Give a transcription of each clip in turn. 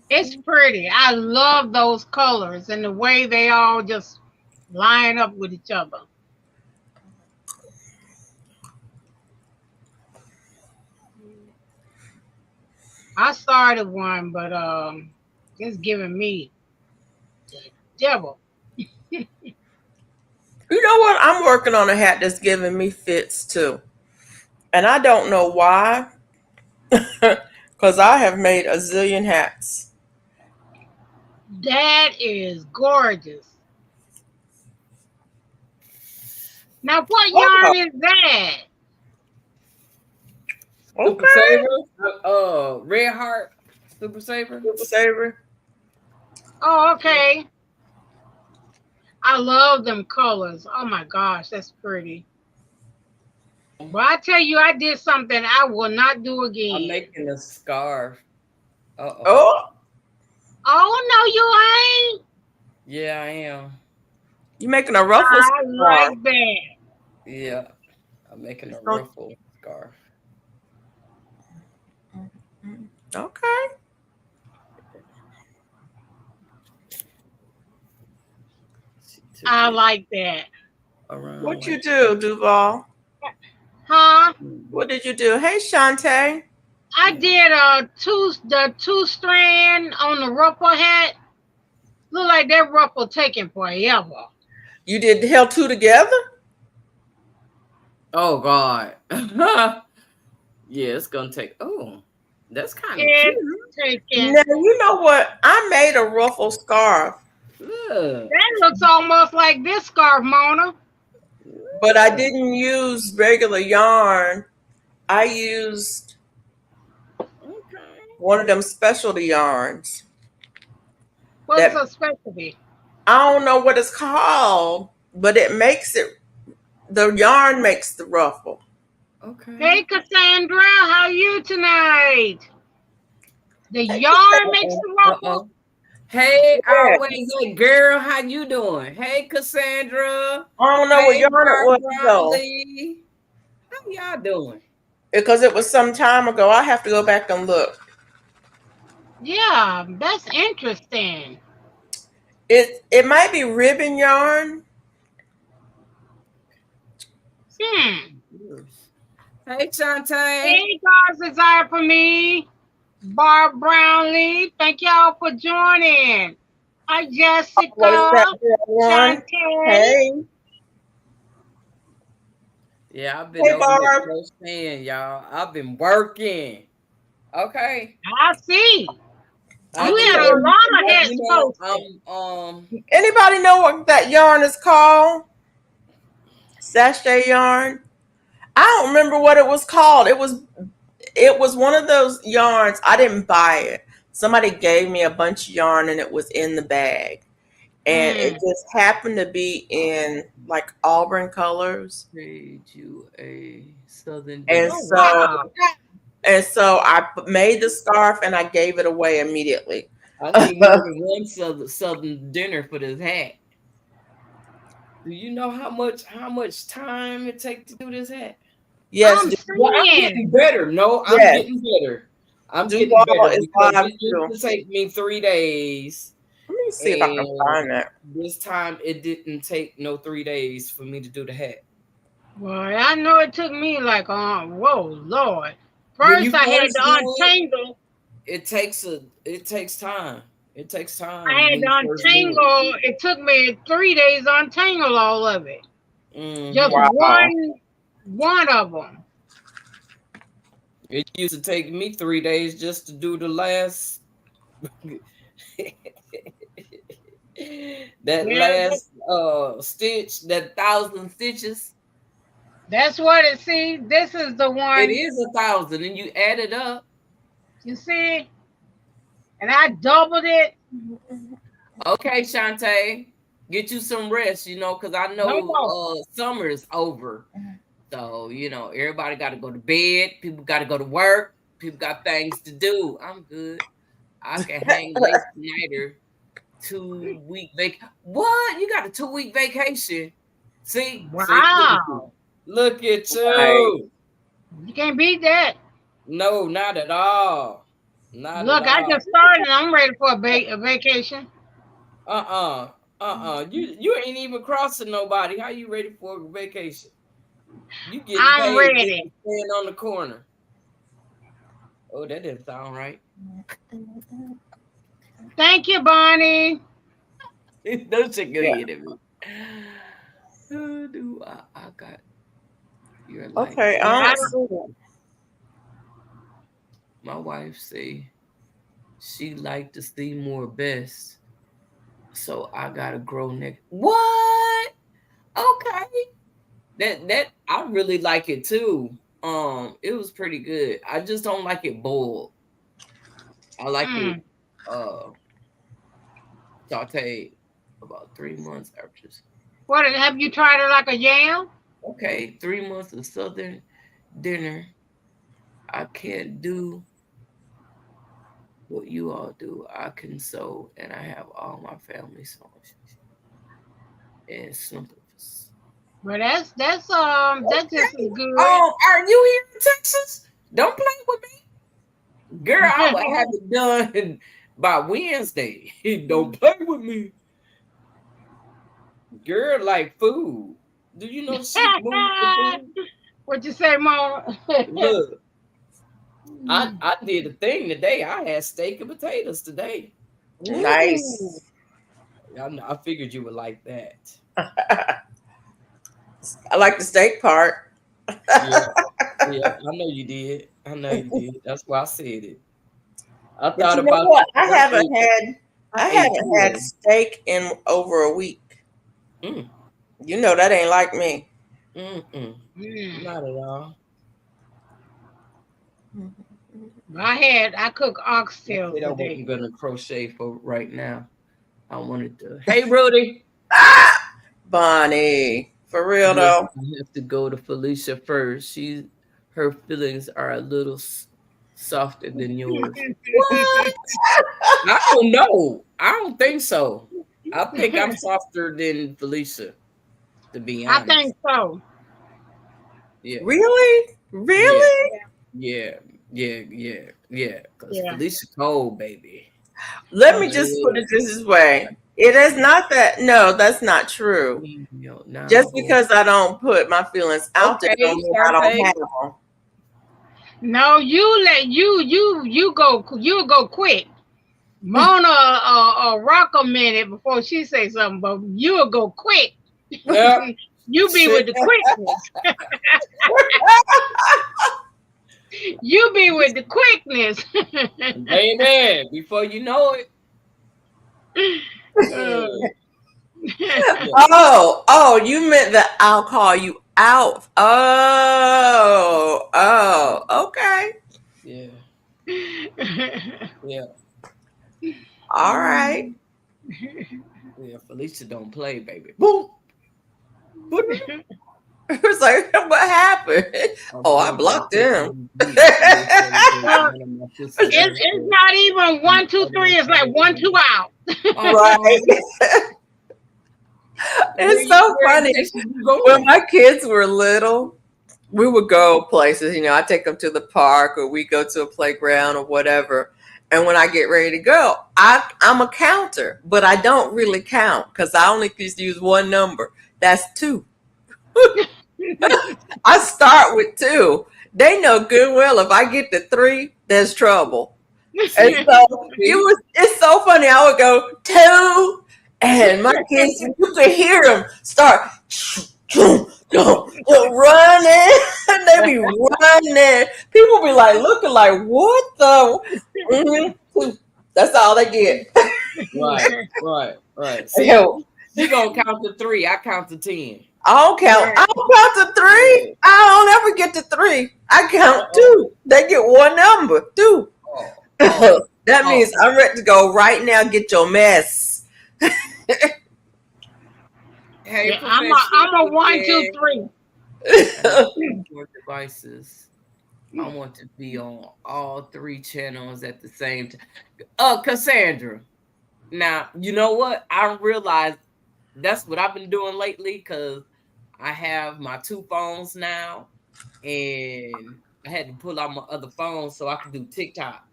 It's pretty. I love those colors and the way they all just line up with each other. I started one, but it's giving me the devil. You know what? I'm working on a hat that's giving me fits too. And I don't know why, because I have made a zillion hats. That is gorgeous. Now, what Oh, yarn is that? Super okay. Saver, Red Heart, Super Saver. Super Saver. Oh, okay. I love them colors. Oh my gosh, that's pretty. But I tell you, I did something I will not do I'm again. making a scarf. Uh-oh. Oh, Oh no, you ain't. Yeah, I am. you making a ruffle I scarf. like that. Yeah, I'm making It's a going ruffle scarf. okay. She took I it like that. around What you like do, Duval? Huh? What did you do? Hey, Shantae. I did the two strand on the ruffle hat. Look like that ruffle taking forever. You did held two together? Oh God. Yeah, it's gonna take. Oh, that's kind of cute. It's taking. Now, you know what? I made a ruffle scarf, Look. That looks almost like this scarf, Mona. but I didn't use regular yarn. I used Okay. one of them specialty yarns What's that so specialty? I don't know what it's called, but it makes it, the yarn makes the ruffle. Okay. Hey, Cassandra, how you tonight? The Hey, yarn makes Cassandra. the Uh ruffle. oh. Hey, Yes. always hey girl, how you doing? Hey, Cassandra. I don't know what Hey, yarn it Bar was though, Brownlee. How y'all doing? because it was some time ago. I have to go back and look. Yeah, that's interesting. It might be ribbon yarn. Hmm. Hey, Shantae. Hey, God's desire for me. Barb Brownlee, thank y'all for joining. Hi, What is Jessica, that one? Shantae. Hey, Yeah, I've been hey, over here Barb. crocheting, y'all. I've been working. Okay. I see. I I've You been had did. a working. lot of But hats you know, posted. Anybody know what that yarn is called? Sachet yarn. I don't remember what it was called. It was one of those yarns. I didn't buy it. Somebody gave me a bunch of yarn and it was in the bag. And it Mm. just happened to be in like auburn colors. trade you a Southern And Oh, dinner. so wow. I made the scarf and I gave it away immediately. I need more than one Southern dinner for this hat. Do you know how much time it takes to do this hat? Yes, I'm Well, I'm getting saying. better. No, I'm yes. getting better. I'm getting Duval better is because live it used too. to take me 3 days, Let me see if I can and find that. this time it didn't take no 3 days for me to do the hat. Well, I know it took me like, whoa, Lord. When First, you I had first to do it, untangle. it takes time. It takes I time had when to you first do it. untangle. It took me 3 days to untangle all of it. Just Hmm. Wow. one of them. It used to take me 3 days just to do the last that Yeah, last stitch, that 1,000 stitches. that's what it. See, this is the It one. is 1,000, and you add it up. You see, and I doubled it. Okay, Shantae, get you some rest. Because I know No, summer is over. So everybody got to go to bed. People got to go to work. People got things to do. I'm good. I can hang late tonight or 2 week What? You got a 2 week vacation? See, look at you. wow, Look at Right. you. you can't beat that. No, not at all. Not at Look, I all. just started. I'm ready for a vacation. Uh-uh. You ain't even crossing nobody. How you ready for a vacation? You getting I'm paid just ready. to stand on the corner. Oh, that didn't sound right. Thank you, Bonnie. Don't shake your Yeah. head at me. Oh, do I got your like Okay, Yeah, I I don't don't. see it. my wife say she like to see more best. So I gotta grow next. What? Okay. That I really like it too. It was pretty good. I just don't like it boiled. I like it Mm. uh sauteed about 3 months after. What have you tried it like a yam? Okay, 3 months of southern dinner. I can't do what you all do. I can sew and I have all my family songs and snippets. Well, that's just as good. Are you here in Texas? Don't play with me. Girl, I will have it done by Wednesday. Don't play with me. Girl, like food. Do you know she moved the food? What you say, Mom? Look, I did a thing today. I had steak and potatoes today. Ooh. Nice. I figured you would like that. I like the steak part. Yeah, yeah, I know you did. I know you did. That's why I said it. I But thought you know about what? you. I I ate haven't two of had them. steak in over a week. Mm, You know that ain't like me. mm. Mm. Not at all. I cook I oxtails said I today. wasn't gonna crochet for right now. I wanted to. Hey, Rudy. Ah, Bonnie, for real Listen, though. I have to go to Felicia first. Her feelings are a little softer than yours. What? I don't know. I don't think so. I think I'm softer than Felicia, to be I honest. think so. Yeah, Really? yeah, Really? yeah, yeah. Cause Yeah. Felicia cold, baby. Let me just put Felicia, it this way. It is not that. No, that's not true. Just no. because I don't put my feelings out there, don't Okay, mean I don't Sharpay. have them. No, you go quick. Mona rock a minute before she say something, but you'll go quick. Yeah, You be shit, with the quickness. You be with the quickness. baby. Before you know it, Uh, uh, yeah, Oh, you meant that I'll call you out. Okay. yeah, yeah, All right. yeah. Felicia don't play, baby. Boom. It's like, what happened? I Oh, I told you I blocked take him. one week to go celebrate well, one of my sister's it's birthday, not even and the one, two, other three. one It's like coming one, two in. out. Right. It's so Where in funny. Texas you When going? my kids were little, we would go places. I take them to the park or we go to a playground or whatever. And when I get ready to go, I'm a counter, but I don't really count because I only just use one number. That's two. I start with two. They know good well if I get to three, there's trouble. And See, so see, it's so funny. I would go two, and my kids, you could hear them start running. They be running. People be like looking like, what the? Mhm. That's all they get. right. See, Hell, she gonna count to three. I count to 10. I don't count. Right. I don't count to three. Yeah. I don't ever get to three. I Uh count oh. two. They get one number, two. Oh. Oh. That Oh. means I'm ready to go right now. Get your mess. Hey, Yeah, Professor. I'm a one, two, Yeah. three. I have 2 more devices. I want to be on all 3 channels at the same time. Cassandra. Now, you know what? I realized that's what I've been doing lately because I have my 2 phones now, and I had to pull out my other phone so I could do TikTok.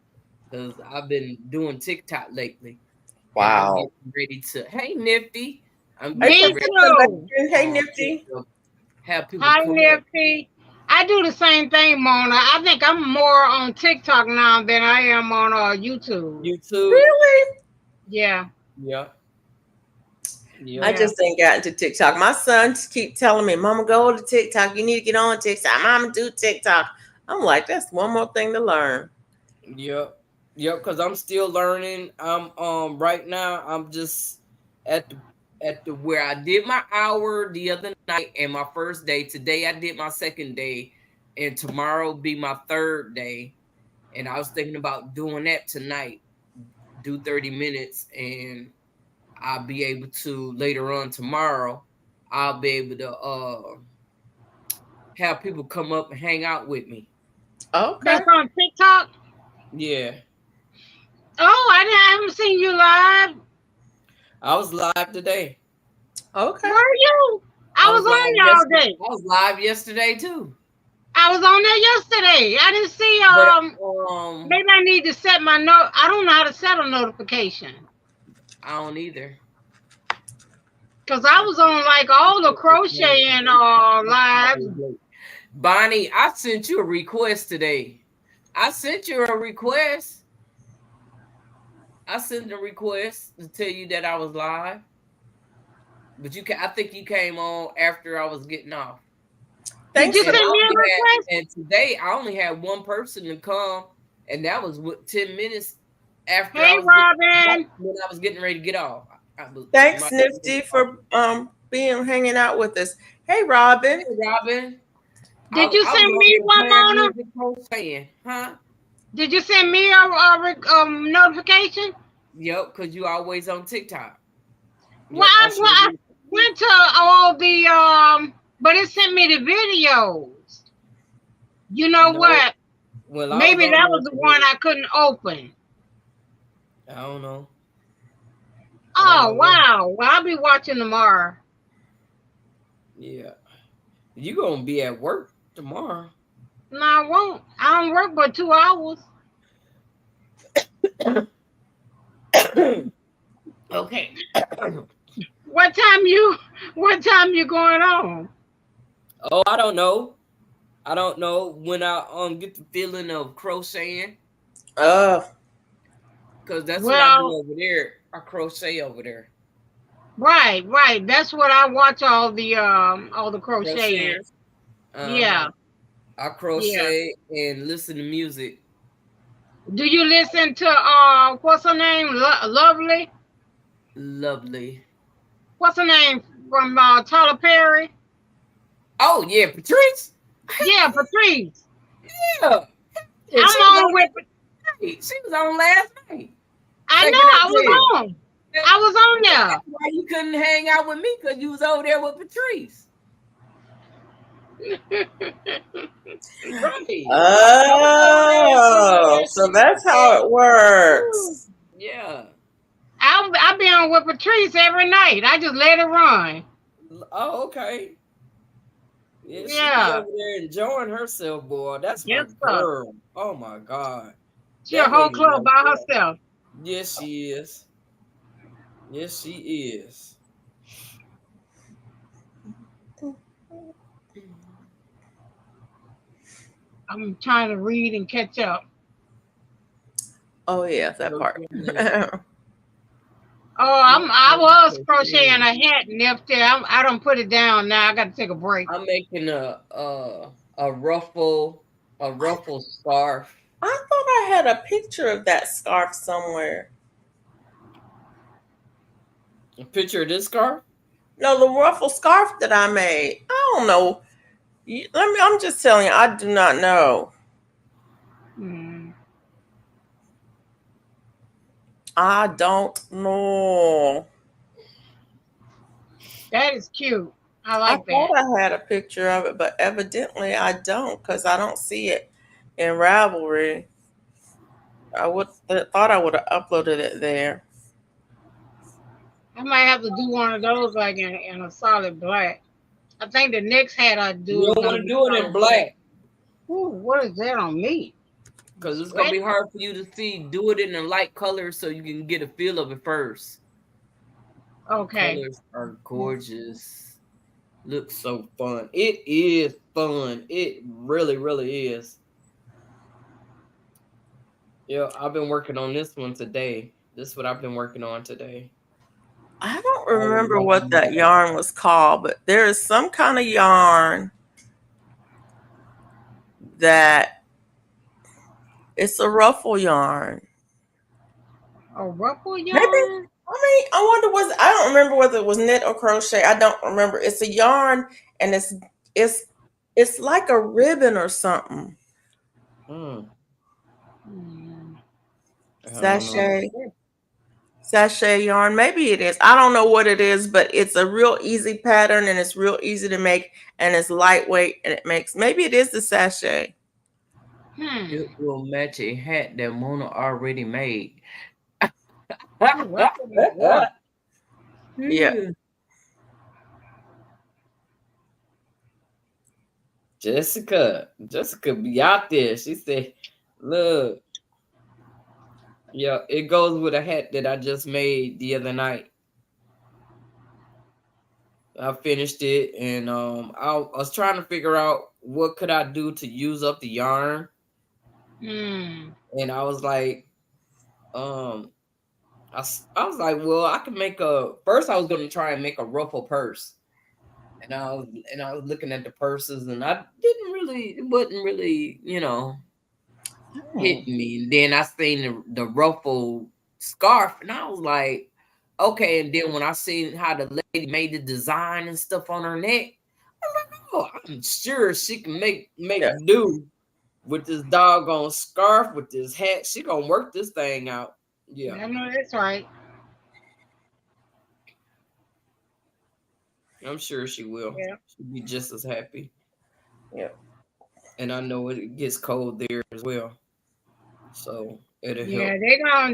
because I've been doing TikTok lately, and I'm Wow. getting ready to. Hey, Nifty, I'm Hey, getting Me ready too. participation. to Hey, Nifty. have people Hi, come up. Nifty. I do the same thing, Mona. I think I'm more on TikTok now than I am on YouTube. YouTube. Really? Yeah, Yeah, I yeah, yeah. just ain't gotten to TikTok. My sons keep telling me, Mama, go to TikTok. You need to get on TikTok. Mama, do TikTok. I'm like, that's one more thing to learn. yep, yep. Because I'm still learning. I'm right now. I'm just at the where I did my hour the other night and my first day. Today I did my second day, and tomorrow will be my third day. And I was thinking about doing that tonight. Do 30 minutes, and I'll be able to later on tomorrow. I'll be able to have people come up and hang out with me. Okay. That's on TikTok. Yeah, Oh, I haven't seen you live. I was live today. Okay. Where are you? I I was was live on there all yesterday. day. I was live yesterday too. I was on there yesterday. I didn't see. But Maybe I need to set my note. I don't know how to set a notification I don't either. because I I was on like all the crocheting lives. can't- Bonnie, I sent you a request today. I sent you a request. I sent a request to tell you that I was live. But I think you came on after I was getting off. Did Thanks you for And send I me a only had request? and today I only had one person to come, and that was 10 minutes after I Hey, was Robin. when I was getting ready to get off. I was thanks, my Nifty, for being hanging out with us. Hey, Robin. Hey Robin. Did you I was send on me here one, playing Mona? music, saying, huh? Did you send me a notification? Yep, because you always on TikTok. Well, Yep, I sure I did. went to all the but it sent me the videos. You know No, what? well, I was Maybe on that there was the for, one I couldn't open. I don't know. I don't Oh know what. wow! Well, I'll be watching tomorrow. Yeah. You gonna be at work tomorrow. No, I won't. I don't work but 2 hours. Okay. What time you? What time you going on? Oh, I don't know. I don't know when I get the feeling of crocheting, Uh, because that's what I do Well, over there. I crochet over there. right, right. That's what I watch all the crocheting. crocheters. Uh-huh. Yeah, I yeah. crochet and listen to music. Do you listen to what's her name? Lovely. Lovely. What's her name from Tyler Perry? Oh yeah, Patrice. Yeah, Patrice. Yeah. And I'm she was on on with. last night. She was on last night. I know Taking that I test. was on. I was on That's there. why you couldn't hang out with me, because you was over there with Patrice. Right. I was over there and she was over Oh, there. so She that's how it works. yeah. I be on with Patrice every night. I just let it run. Oh, okay. Yeah, she be Yeah. over there enjoying herself, boy. That's my Yes, sir. girl. Oh my God. She a That whole lady club right by there. herself. Yes, she is. Yes, she is. I'm trying to read and catch up. Oh, yeah, that part. Oh, Yep, I I'm was crocheting crocheting. a hat nifty. I don't put it down now. I got to take a break. I'm making a ruffle scarf. I thought I had a picture of that scarf somewhere. A picture of this scarf. No, the ruffle scarf that I made. I don't know. Let me. I'm just telling you. I do not know. Hmm. I don't know. That is cute. I I like thought that. I had a picture of it, but evidently I don't because I don't see it in Ravelry. I would thought I would have uploaded it there. I might have to do one of those like in a solid black. I think the next hat I do You is don't gonna want to be do it in solid black. black. Ooh, what is that on me? because it's gonna be Sweating. hard for you to see. Do it in a light color so you can get a feel of it first. Okay. Colors are gorgeous. Looks so fun. It is fun. It really, really is. Yeah, I've been working on this one today. This is what I've been working on today. I don't I was remember what making that yarn was called, but there is some kind of yarn that it's a ruffle yarn. A ruffle Maybe yarn. I wonder was I don't remember whether it was knit or crochet. I don't remember. It's a yarn and it's it's like a ribbon or something. mm, Hmm. I don't know. Sachet yarn. Maybe it is. I don't know what it is, but it's a real easy pattern and it's real easy to make and it's lightweight and it makes maybe it is the sachet. Hmm. It will match a hat that Mona already made. Oh, what could it what? Yeah. Jessica be out there. She said, "Look, yeah, it goes with a hat that I just made the other night. I finished it, and I was trying to figure out what could I do to use up the yarn, Hmm. and I was like, um, I was like, well, I could make a. First, I was gonna try and make a ruffle purse, and I was looking at the purses, and I didn't really, it wasn't really, Hmm. hit me. And then I seen the ruffle scarf, and I was like, okay. And then when I seen how the lady made the design and stuff on her neck, I'm like, oh, I'm sure she can Yeah. make do with this doggone scarf with this hat. She gonna work this thing out. Yeah, I know that's right. I'm sure she will. Yeah. She'll be just as happy. Yeah. And I know it gets cold there as well, so it'll Yeah, help.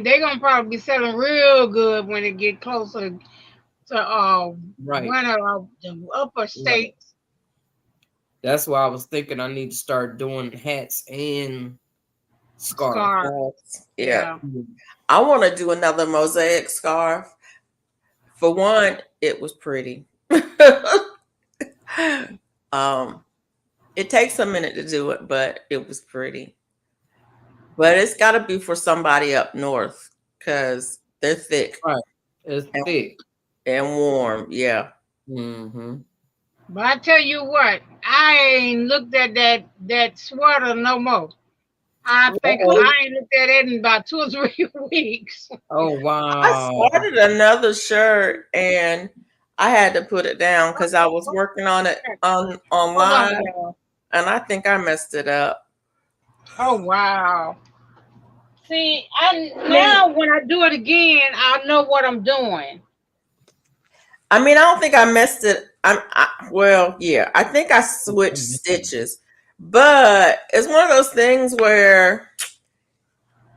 they gonna probably be selling real good when it get closer to Right, one of the upper right. states. That's why I was thinking I need to start doing hats and scarf. Scar. Yes. Yeah. Yeah. I want to do another mosaic scarf. For one, it was pretty. um, it takes a minute to do it, but it was pretty. But it's got to be for somebody up north because they're thick Right. It's and, thick. and warm. Yeah. Mm-hmm. But I tell you what, I ain't looked at that sweater no more. I think Uh-oh. I ain't looked at it in about 2 or 3 weeks. Oh I wow. started another shirt and I had to put it down because I was working on it on Hold on, online y'all. and I think I messed it up. Oh wow. See, I I mean, now when I do it again, I know what I'm doing. I don't think I messed it. Well, yeah, I think I switched stitches, but it's one of those things where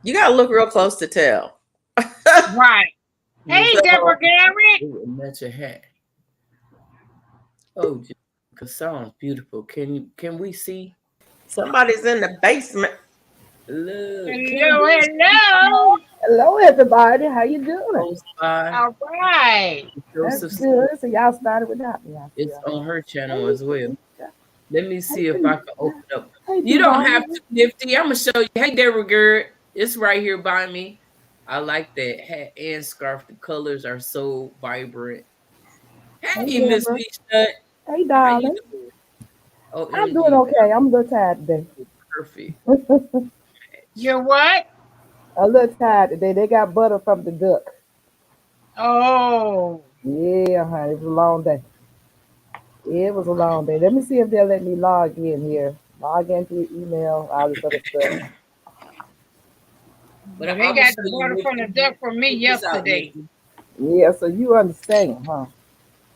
you gotta look real close to tell. Right. Hey, So Deborah Garrett. Ooh, match a hat. Oh, Jessica, sounds beautiful. Can we see? somebody's in the basement. Look, can Hello, we see hello. Hello, everybody. How you doing? close by? All right. That's Joseph, good. So y'all started without me. I see. it's on her channel Hey, as well. Felicia. Let me Hey, see if I can Felicia. open up. Hey, You don't Duval. have to, Nifty. I'm gonna show you. Hey, Deborah Garrett. It's right here by me. I like that hat and scarf. The colors are so vibrant. Hey, Hey, Miss Deborah. Peanut. Hey, How you darling. doing? I'm doing OMG. okay. I'm a little tired today. Perfect. You're what? A little tired today. They got butter from the duck. Oh. Yeah, honey. It was a long day. It was a long day. Let me see if they'll let me log in here. Log into your email, all this other stuff. But Well, they I'm gonna got show the you, butter from the Nifty. duck for me Check this out, yesterday. Nifty. Yeah, so you understand, huh?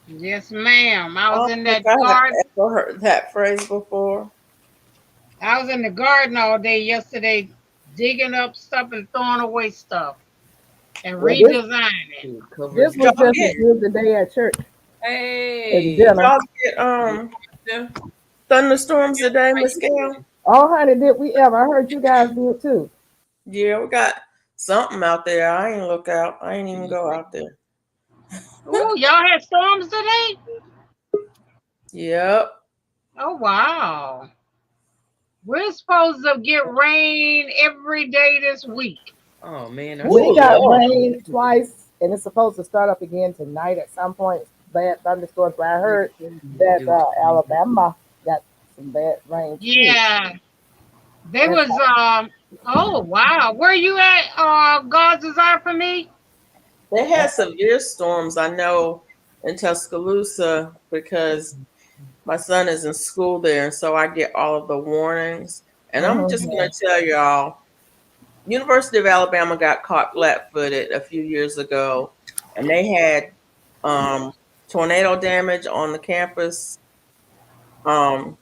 Yes, ma'am. I I was don't in think that I have garden. ever heard that phrase before. I was in the garden all day yesterday, digging up stuff and throwing away stuff and Well, this redesigning. Ooh, covers this Did was y'all just good. as get good today at church and Hey, did dinner. y'all get Nifty. thunderstorms Yeah, today, how Miss you Gail? doing? Oh, honey, did we ever? I heard you guys did too. Yeah, we got something out there. I ain't look out. I ain't even go out there. Oh, y'all had storms today? Yep. Oh, wow. We're supposed to get rain every day this week. Oh man, I We Oh see got Lord. rain twice, and it's supposed to start up again tonight at some point. Bad thunderstorms. But I heard that Alabama got some bad rain too. Yeah. They And was oh wow. Where you at, God's desire for me? They so, had severe storms, I know, in Tuscaloosa because my son is in school there, and so I get all of the warnings. And I'm just mhm. gonna tell y'all, University of Alabama got caught flat-footed a few years ago, and they had um, tornado damage on the campus, um,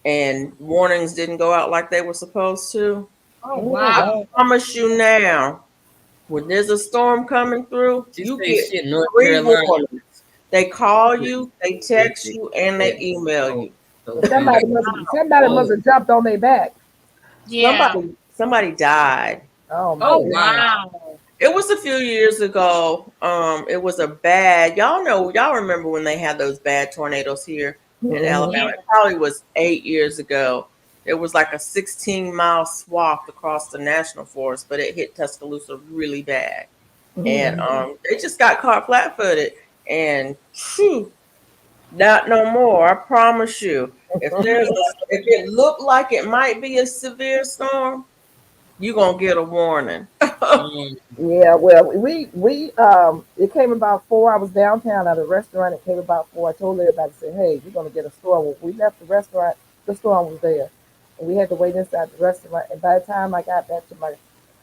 and warnings didn't go out like they were supposed to. Oh Oh, I wow. wow. promise you now, when there's a storm coming through, she you say get shit, North 3 Carolina. warnings. They call That you, they text you, and they email so you. so Well, good. somebody must Oh, have jumped on their back. Yeah. Somebody died. Oh my Oh oh goodness. wow. wow. It was a few years ago. It was a bad. Y'all remember when they had those bad tornadoes here in Mhm. Yeah. Alabama? It probably was 8 years ago. It was like a 16-mile swath across the national forest, but it hit Tuscaloosa really bad, and Mhm. they just got caught flat-footed. And phew, not no more. I promise you. If it looked like it might be a severe storm, you gonna get a warning. Mm, Yeah, well, we it came about 4. I was downtown at a restaurant. It came about 4. I told everybody, said, "Hey, we're gonna get a storm." When we left the restaurant, the storm was there, and we had to wait inside the restaurant. And by the time I got back to my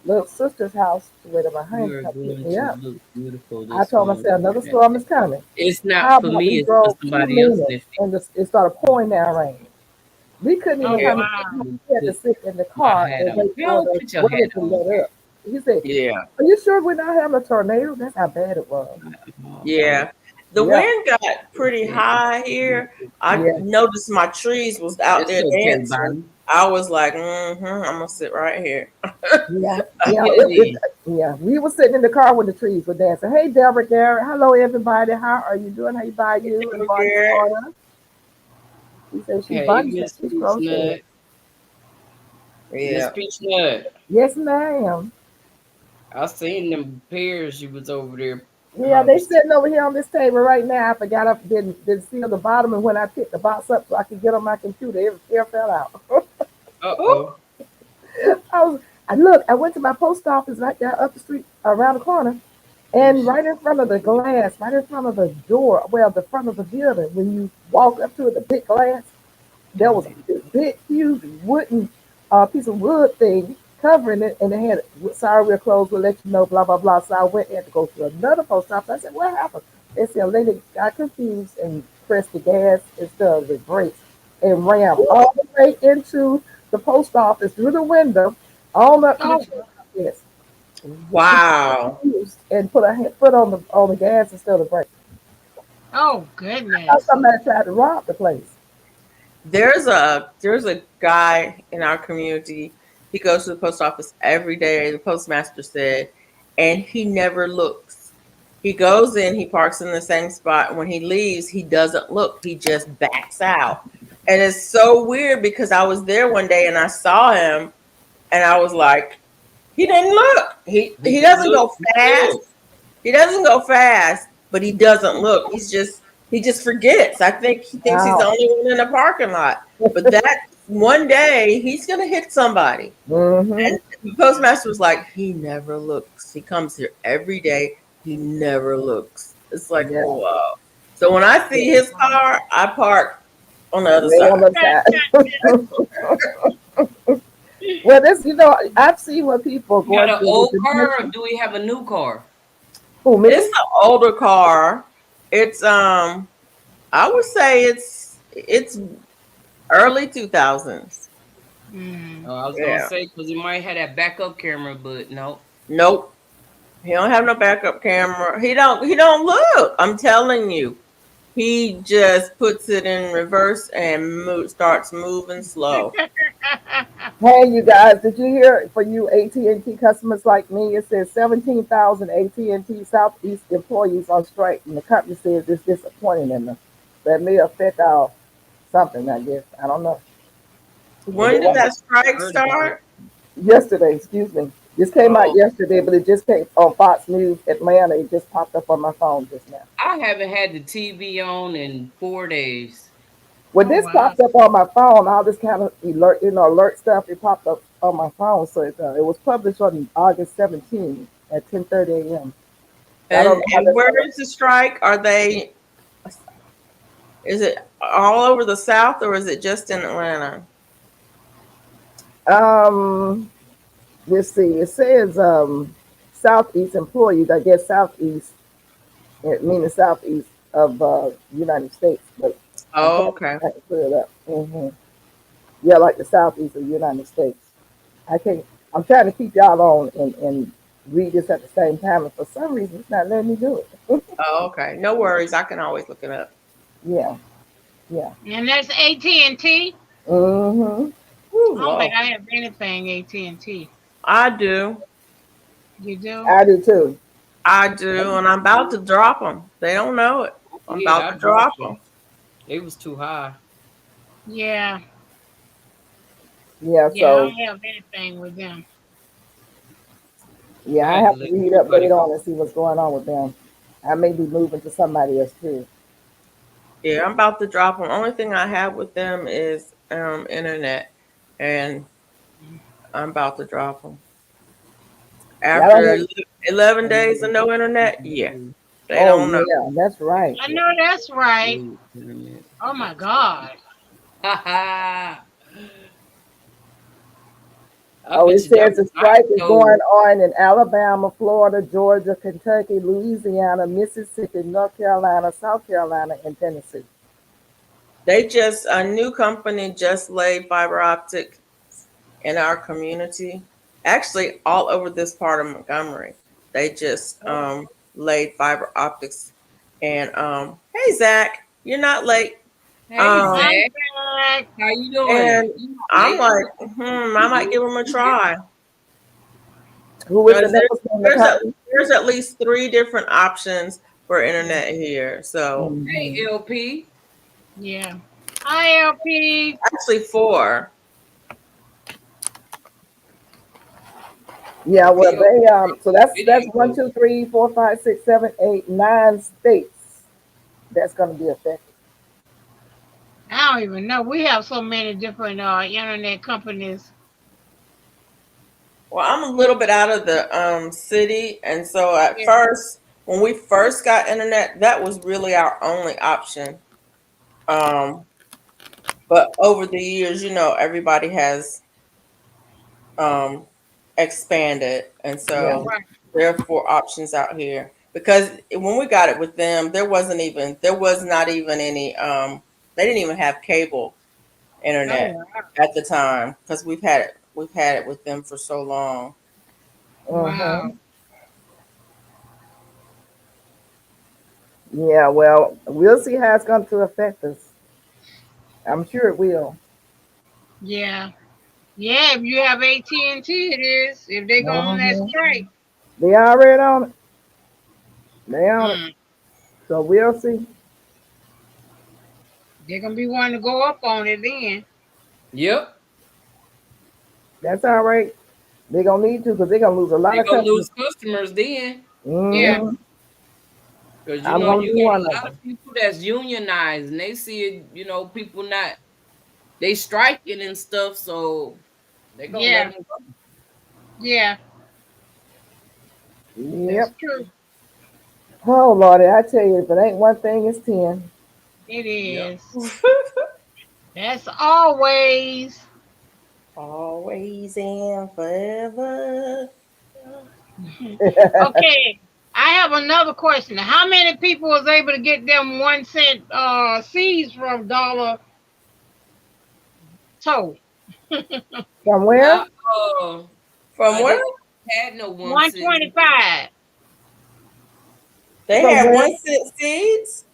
little sister's house, to wait on my you honey to are come pick going me to up, look beautiful I this told storm. myself another storm is coming. It's not How for about we me, it's for drove two somebody else minutes that and it started pouring down rain. We couldn't even Oh Yeah, hardly wow. we had to put sit in the my car hat and on. wait for Girl, the put your weather hat to on. let up. He said, yeah, "Are you sure we're not having a tornado?" That's how bad it was. Oh, yeah. The Yeah, wind got pretty okay. high here. I yeah, noticed my trees was out It's there okay, dancing. Bonnie. I was like, I'm gonna sit right here. yeah, I yeah. bet it is. Yeah. We were sitting in the car when the trees were dancing. Hey, Deborah, Garrett. Hello, everybody. How are you doing? How you by you and Bonnie's Garrett. order? She said she Hey, Bonnie said Miss she's Peach crocheting. Nut. Miss Yeah. Peach Nut. Yes, ma'am. I seen them pears you was over there Yeah, they harvesting. sitting over here on this table right now. I forgot I didn't seal the bottom, and when I picked the box up so I could get on my computer, it air fell out. Ooh, Uh-oh. I was, I look, I went to my post office right there up the street, around the corner, and right in front of the glass, right in front of the door, well, the front of the building, when you walk up to it, the big glass, there was a big, huge wooden piece of wood thing covering it, and they had, sorry, we're closed, we'll let you know, blah, blah, blah. So I went and had to go to another post office. I said, what happened? They said a lady got confused and pressed the gas instead of the brakes and ran all the way into the post office through the window, all up to the Oh tree office. She got wow. confused and put her foot on the gas instead of the brake. oh I thought goodness. somebody tried to rob the place. There's a guy in our community. He goes to the post office every day, the postmaster said, and he never looks. He goes in, he parks in the same spot. When he leaves, he doesn't look. He just backs out. And it's so weird because I was there one day and I saw him and I was like, he didn't look. He He he didn't doesn't look. go He fast. looked. He doesn't go fast, but he doesn't look. He just forgets. I think he thinks he's the Wow. only one in the parking lot. But that one day he's gonna hit somebody. Mm-hmm. And the postmaster was like, he never looks. He comes here every day. He never looks. It's like, Yeah. wow. So when I see his car, I park on the other Way on side. the side. Well, this, I've seen what people are You got going an through with old the car or dementia. do we have a new car? Who, It's me? an older car. It's I would say it's early 2000s. Mm. Oh, I was gonna Yeah. say because he might have that backup camera, but no. Nope. He don't have no backup camera. He don't look. I'm telling you. He just puts it in reverse and starts moving slow. Hey, you guys, did you hear? For you AT&T customers like me, it says 17,000 AT&T Southeast employees on strike, and the company says it's disappointing in them. That may affect our something, I guess. I don't know. But they When did want Yeah, that I strike heard about it. start? yesterday, excuse me. This came out Oh, yesterday, but it just came on Fox News Atlanta. It just popped up on my phone just now. I haven't had the TV on in 4 days. When Oh this wow. popped up on my phone, all this kind of alert stuff, it popped up on my phone. So it was published on August 17th at 10:30 a.m. So I don't know how and that's where gonna. is the strike? Are they? Is it all over the South or is it just in Atlanta? Um, let's see. It says Southeast employees. I guess Southeast, it meaning Southeast of United States. But I'm Oh, trying okay. to clear it up. Yeah, like the Southeast of the United States. I can't. I'm trying to keep y'all on and read this at the same time, and for some reason, it's not letting me do it. Oh, okay. No worries. I can always look it up. Yeah, yeah. And that's AT&T. Mm-hmm. Ooh, I don't think Lord. I have anything AT&T. I do. You do? I do too. I do. And I'm about to drop them. They don't know it. I I'm did. about I to dropped drop them. them. They was too high. Yeah. Yeah. Yeah, I So don't have anything with them. yeah, I I had to have to let read up everybody later on go. and see what's going on with them. I may be moving to somebody else too. Yeah, I'm about to drop them. Only thing I have with them is internet. And I'm about to drop them. Yeah, I don't After know. 11 I know days of that's no what internet, people yeah. do. They Oh don't know. yeah, that's right. I know that's right. Wait a minute. Oh my God. Ha ha. I Oh, bet it you that says was the nice strike is though. going on in Alabama, Florida, Georgia, Kentucky, Louisiana, Mississippi, North Carolina, South Carolina, and Tennessee. They just, a new company just laid fiber optic in our community. Actually, all over this part of Montgomery. They just laid fiber optics. And hey, Zach, you're not late. Hey Um, I'm Zach, back. how you doing? and You not I'm late. like, I You might give good? them a You good? try. Who is the Because name of the company? there's at least three different options for internet here. So Hey Hmm. LP. Yeah. Hi, LP. actually four. Yeah, well, LP over they there so on the that's one, video. two, three, four, five, six, seven, eight, 9 states that's going to be affected. I don't even know. We have so many different internet companies. Well, I'm a little bit out of the city, and so at Yeah. first, when we first got internet, that was really our only option. Um, but over the years, everybody has um expanded, and Yeah. so Right. there are four options out here. Because when we got it with them, there was not even any they didn't even have cable Oh internet wow. at the time because we've had it with them for so long. Wow. Hmm. Yeah, well, we'll see how it's going to affect us. I'm sure it will. Yeah. Yeah. If you have AT&T, it is. If they go on that Hmm. strike. They already on it. They on it. Hmm. So we'll see. They're gonna be wanting to go up on it then. Yep. That's all right. They're going to need to because they're going to lose a lot They of gonna customers. lose customers then. Yeah. Hmm. Cause I'm going you to be one got of a lot them. of people that's unionized and they see it, people not they striking and stuff, so they gonna let Yeah. them go. Yeah. That's Yep. true. Oh, Lordy, I tell you, if it ain't one thing, it's 10. It Yep. is. That's always. Always and forever. Okay. I have another question. How many people was able to get them 1 cent seeds from Dollar Toe? From I where? From I where? didn't had no 1 cent. 125. They From had where? 1 cent seeds?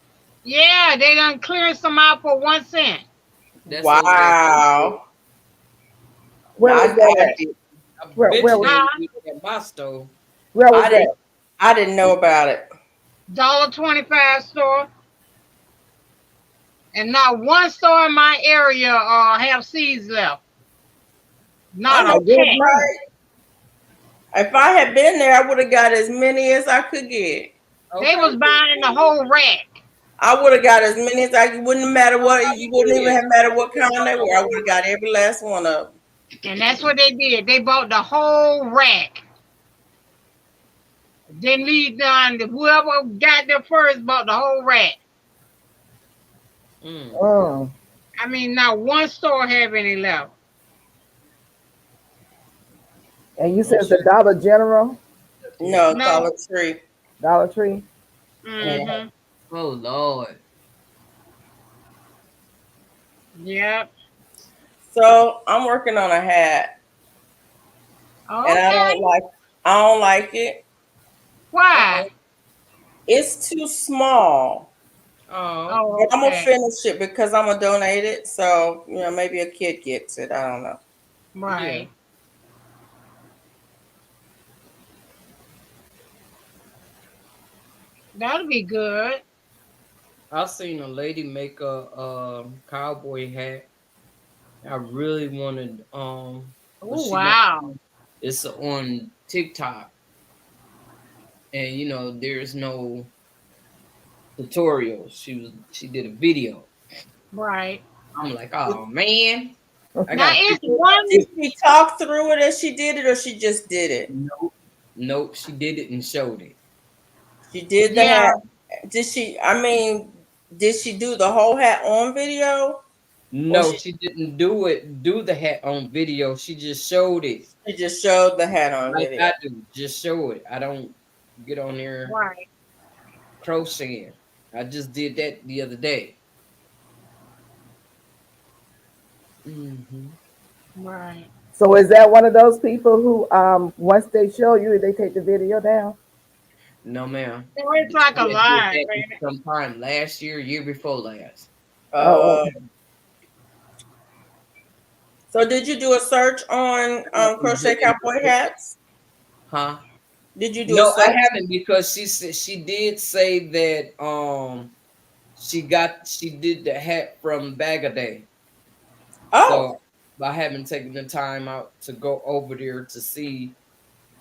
Yeah, they done cleared some out for 1 cent. That's over there. Wow. Where I, was that I, at? did. I bet Where you was they Huh? ain't do it at my store. where was I didn't that? I didn't know about it. $1.25 store. And not one store in my area have seeds left. I Not know a A good peck. many. if I had been there, I would have got as many as I could get. They Okay. was buying the whole rack. I would have got as many as I wouldn't matter Oh, what I you wouldn't even did. have matter I what did kind about they the were. I would whole have got every last one of them. And that's what they did. They bought the whole rack. Didn't leave none. Whoever got there first bought the whole rack. Mm. Mm. I mean, not one store have any left. And you said I'm it's the sure Dollar General, that too. No, No. Dollar Tree. Dollar Tree. Yeah. Mm-hmm. Oh Lord. Yep. So I'm working on a hat, and Okay. I don't like it. Uh-oh. Why? It's too small. Oh. Oh, But I'm gonna okay. finish it because I'm gonna donate it. So maybe a kid gets it. I don't know. Yeah. Right. That'll be good. I seen a lady make a cowboy hat. I really wanted but Oh, she not wow. it's on TikTok and there's no tutorial. She did a video. Right. I'm like, oh man, I Now, gotta it's figure it out one. Did too. she talk through it as she did it, or she just did it? Nope. Nope, she did it and showed it. She did the Yeah. hat. Did she? I mean, did she do the whole hat on video, or No, she didn't do the hat on video. She just showed it she just showed the hat on like video? I do. Just show it. I don't get on there Right. crocheting. I just did that the other day. Hmm. Right. So is that one of those people who once they show you, they take the video down? No, ma'am. So it's like a She had did lie, that ain't it? sometime last year, year before last. Oh, Uh, okay. so did you do a search on crochet cowboy hats? Huh? Did you do a No, I search? haven't because she said she did say that she did the hat from Bag a Day. Oh, So I haven't taken the time out to go over there to see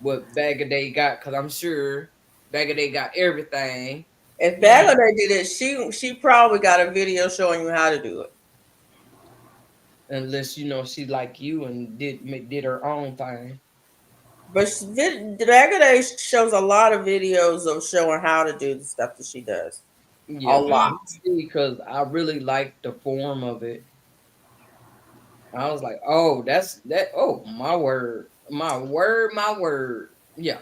what Bag a Day got because I'm sure Bag a Day got everything if Yeah. Bangladesh did it, she probably got a video showing you how to do it. unless she like you and did her own thing. But Bangladesh shows a lot of videos of showing how to do the stuff that she does. A Yeah, lot. Mm. I'm see because I really like the form of it. I was like, oh, that's that. Oh, my word, my word, my word. Yeah,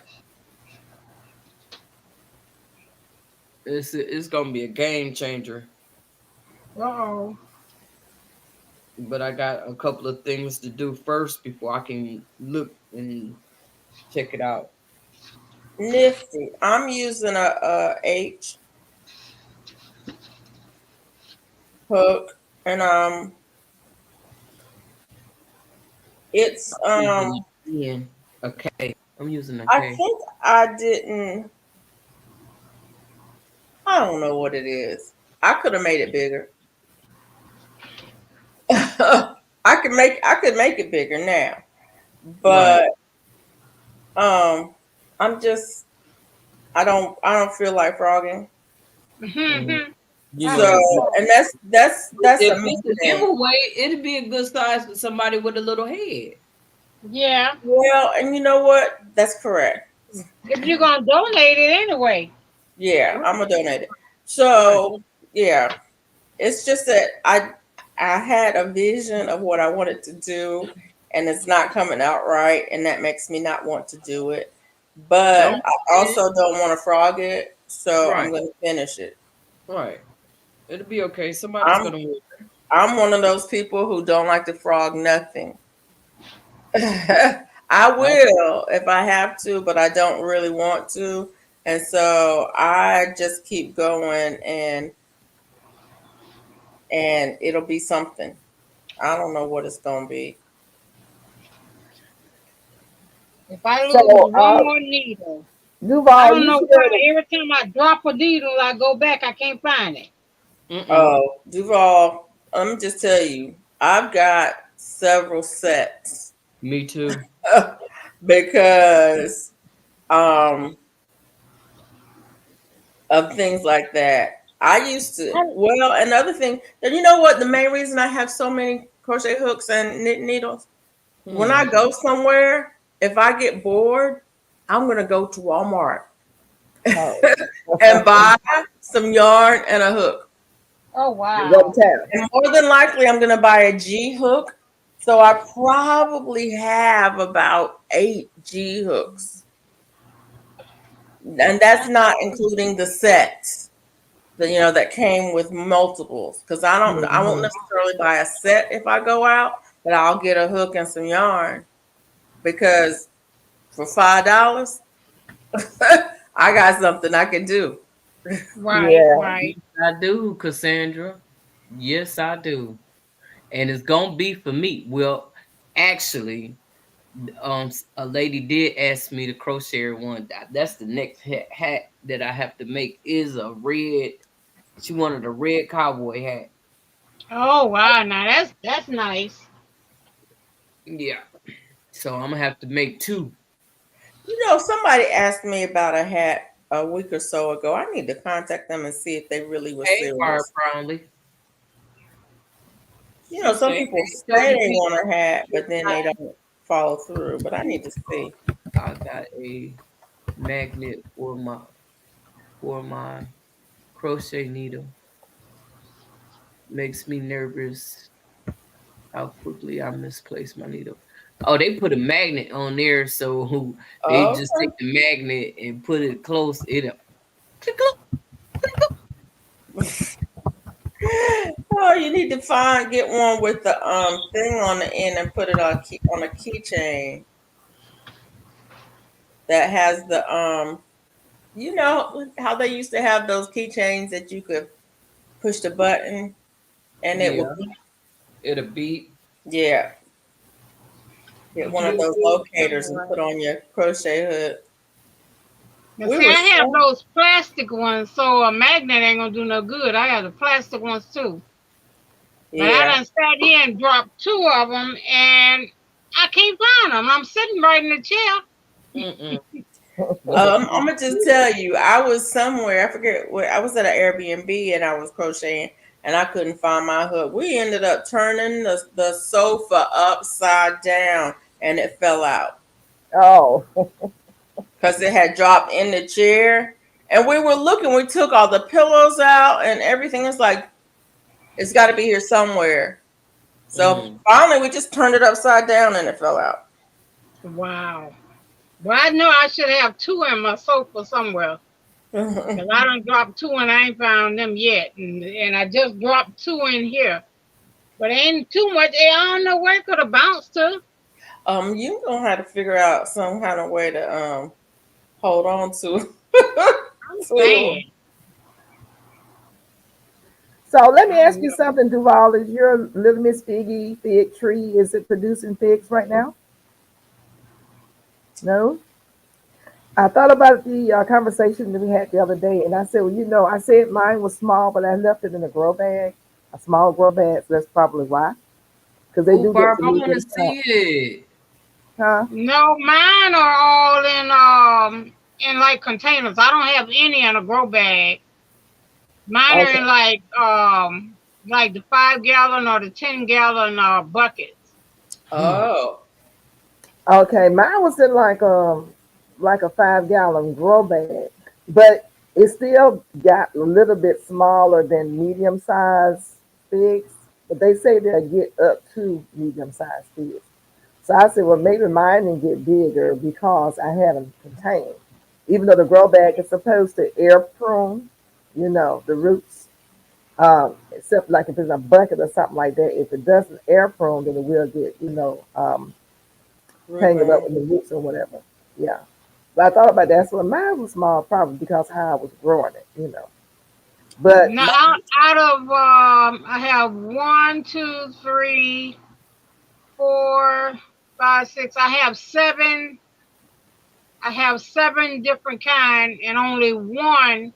it's gonna be a game changer. Uh-oh. But I got a couple of things to do first before I can look and check it out. Nifty. I'm using a H hook, and it's I'm using a K. I'm using a I K. think I didn't. I don't know what it is. I could have made it bigger. I could make it bigger now, Right. but I'm just I don't feel like frogging. Mhm. Mm-hmm. You I So, know, understand. and that's a if me it's a thing. giveaway, it'd be a good size for somebody with a little head. Yeah. Well, and you know what? That's correct. If you're gonna donate it anyway. Yeah, Right. I'm gonna donate it. Right. So yeah, it's just that I had a vision of what I wanted to do, and it's not coming out right, and that makes me not want to do it. But No. I also don't want to frog it, so I'm Right. gonna finish it. Right. It'll be okay. Somebody's I'm gonna win. I'm one of those people who don't like to frog nothing. I I, will if I have to, but I don't really want to. And so I just keep going, and it'll be something. I don't know what it's going to be. If I So, lose one more needle, I Duval, don't you know said why. Every time I drop a needle, I go back. I can't find it. Mm-mm. Oh, Duval, let me just tell you, I've got several sets Me too. because um of things like that. I used to, I, well, another thing, and you know what? The main reason I have so many crochet hooks and knit needles, when I Hmm. go somewhere, if I get bored, I'm going to go to Walmart oh, and buy some yarn and a hook. oh you go to wow. town. And more than likely, I'm going to buy a G hook. So I probably have about 8 G hooks. And that's not including the sets. That came with multiples, because I won't Hmm. necessarily buy a set if I go out, but I'll get a hook and some yarn, because for $5 I got something I can do. Right, Yeah. right. Yes, I do, Cassandra. Yes, I do. And it's gonna be for me. Well, actually, a lady did ask me to crochet one. That's the next hat that I have to make is a red. She wanted a red cowboy hat. Oh wow. Now that's nice. Yeah. So I'm gonna have to make two. Somebody asked me about a hat a week or so ago. I need to contact them and see if they really were Hey, Barb serious. Brownlee. She Some said, people "Hey, tell say your they people want a hat, but then they don't follow through. But I need to see. I got a magnet for my crochet needle. Makes me nervous how quickly I misplace my needle. Oh, they put a magnet on there, so they just Okay. take the magnet and put it close. It click, Oh, you need to get one with the thing on the end and put it on a keychain that has the how they used to have those keychains that you could push the button and it would yeah, it'll beat. yeah, get one of Yes, those locators and put on your crochet hook. now We see, were I have so those plastic ones, so a magnet ain't gonna do no good. I have the plastic ones too. But I yeah. done sat here and dropped two of them, and I can't find them. I'm sitting right in the chair. Mm-mm. But the I'm gonna just tell you, I was somewhere. I forget where. I was at an Airbnb and I was crocheting, and I couldn't find my hook. We ended up turning the sofa upside down, and it fell out Oh, because it had dropped in the chair. And we were looking. We took all the pillows out and everything. It's like it's got to be here somewhere. So mm, finally, we just turned it upside down, and it fell out. Wow. Well, I know I should have two in my sofa somewhere. Cause I done dropped two and I ain't found them yet. And I just dropped two in here. But ain't too much. I don't know where it could have bounced to. You gonna have to figure out some kind of way to hold on to I'm to 'em. saying. so let me I ask don't you know. something, Duval. Is your Little Miss Figgy fig tree, is it producing figs right now? No? I thought about the conversation that we had the other day, and I said, well, I said mine was small, but I left it in a grow bag, a small grow bag, so that's probably why. Because they oh, do get Barb, some I want to medium size. see it. Huh? No, mine are all in like containers. I don't have any in a grow bag. Mine are in Okay. like the 5 gallon or the 10 gallon buckets. Hmm. Oh. Okay, mine was in like a 5 gallon grow bag, but it still got a little bit smaller than medium sized figs. But they say they'll get up to medium sized figs. So I said, well, maybe mine didn't get bigger because I had them contained. Even though the grow bag is supposed to air prune, the roots. Except like if it's a bucket or something like that, if it doesn't air prune, then it will get, tangled up Ribbon. with the roots or whatever. Yeah. But I thought about that. So mine was small, probably because how I was growing it. But Now out of I have one, two, three, 4, 5, 6. I have seven I have seven different kind, and only one.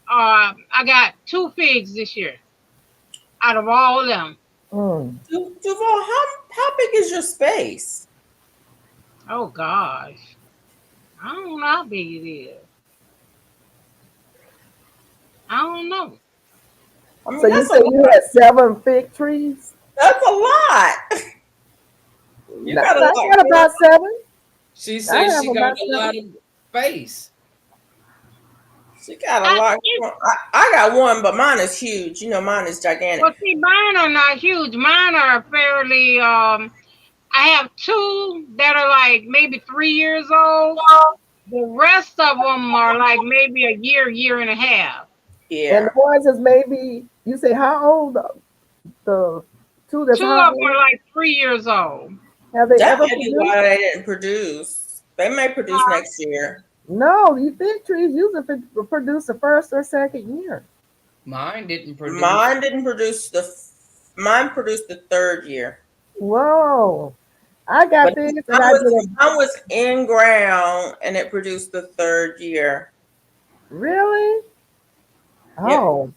I got two figs this year out of all of them. Mm. Duval, how big is your space? Oh gosh, I don't know how big it is. I don't know. I mean, So you that's a said you lot. had 7 fig trees? That's a lot. You got a I lot got going. about 7. She I says have she got about a lot 7. of space. She got a I lot it, going. I got one, but mine is huge. Mine is gigantic. well, see, mine are not huge. Mine are fairly. I have two that are like maybe 3 years old. The rest of them are like maybe a year, year and a half. And the Yeah. ones is maybe, you say how old? The two that's Two how of them are old? like 3 years old. Have they That ever may be produced? why they didn't produce. They may produce Uh, next year. No, you fig trees usually produce the first or second year. Mine didn't produce. Mine didn't produce mine produced the third year. Whoa. I But got figs and I did a mine was in ground and it produced the third year. really? Yep. Oh.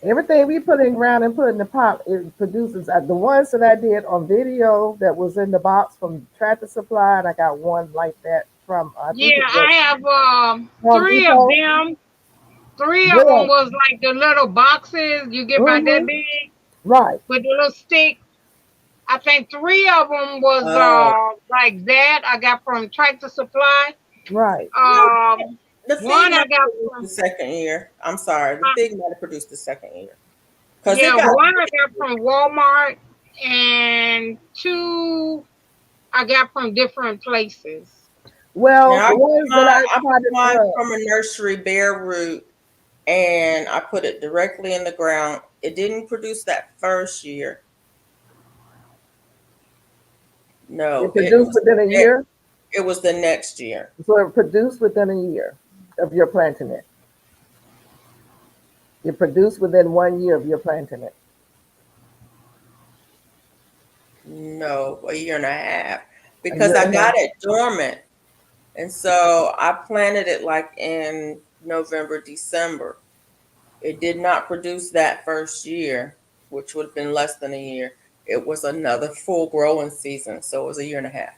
Everything we put in ground and put in the pot, it produces. The ones that I did on video that was in the box from Tractor Supply, and I got one like that from I think yeah, it was I have Home three of Depot. them. Three of them Yeah. was like the little boxes you get about that Mm-hmm. big Right. with the little stick. I think three of them was Oh. like that. I got from Tractor Supply. Right. No, the fig One might I have got produced the from second year. I'm sorry. The uh, fig might have produced the second year. Because it yeah, got one I got from Walmart, and two I got from different places. Well, now the ones that I I got potted mine up. from a nursery bare root and I put it directly in the ground. It didn't produce that first year. No, It produced within a year, it was the next year. so it produced within a year of your planting it. It produced within 1 year of your planting it. No, a year and a half. A Because year I and a got half. it dormant. And so I planted it like in November, December. It did not produce that first year, which would have been less than a year. It was another full growing season. So it was a year and a half.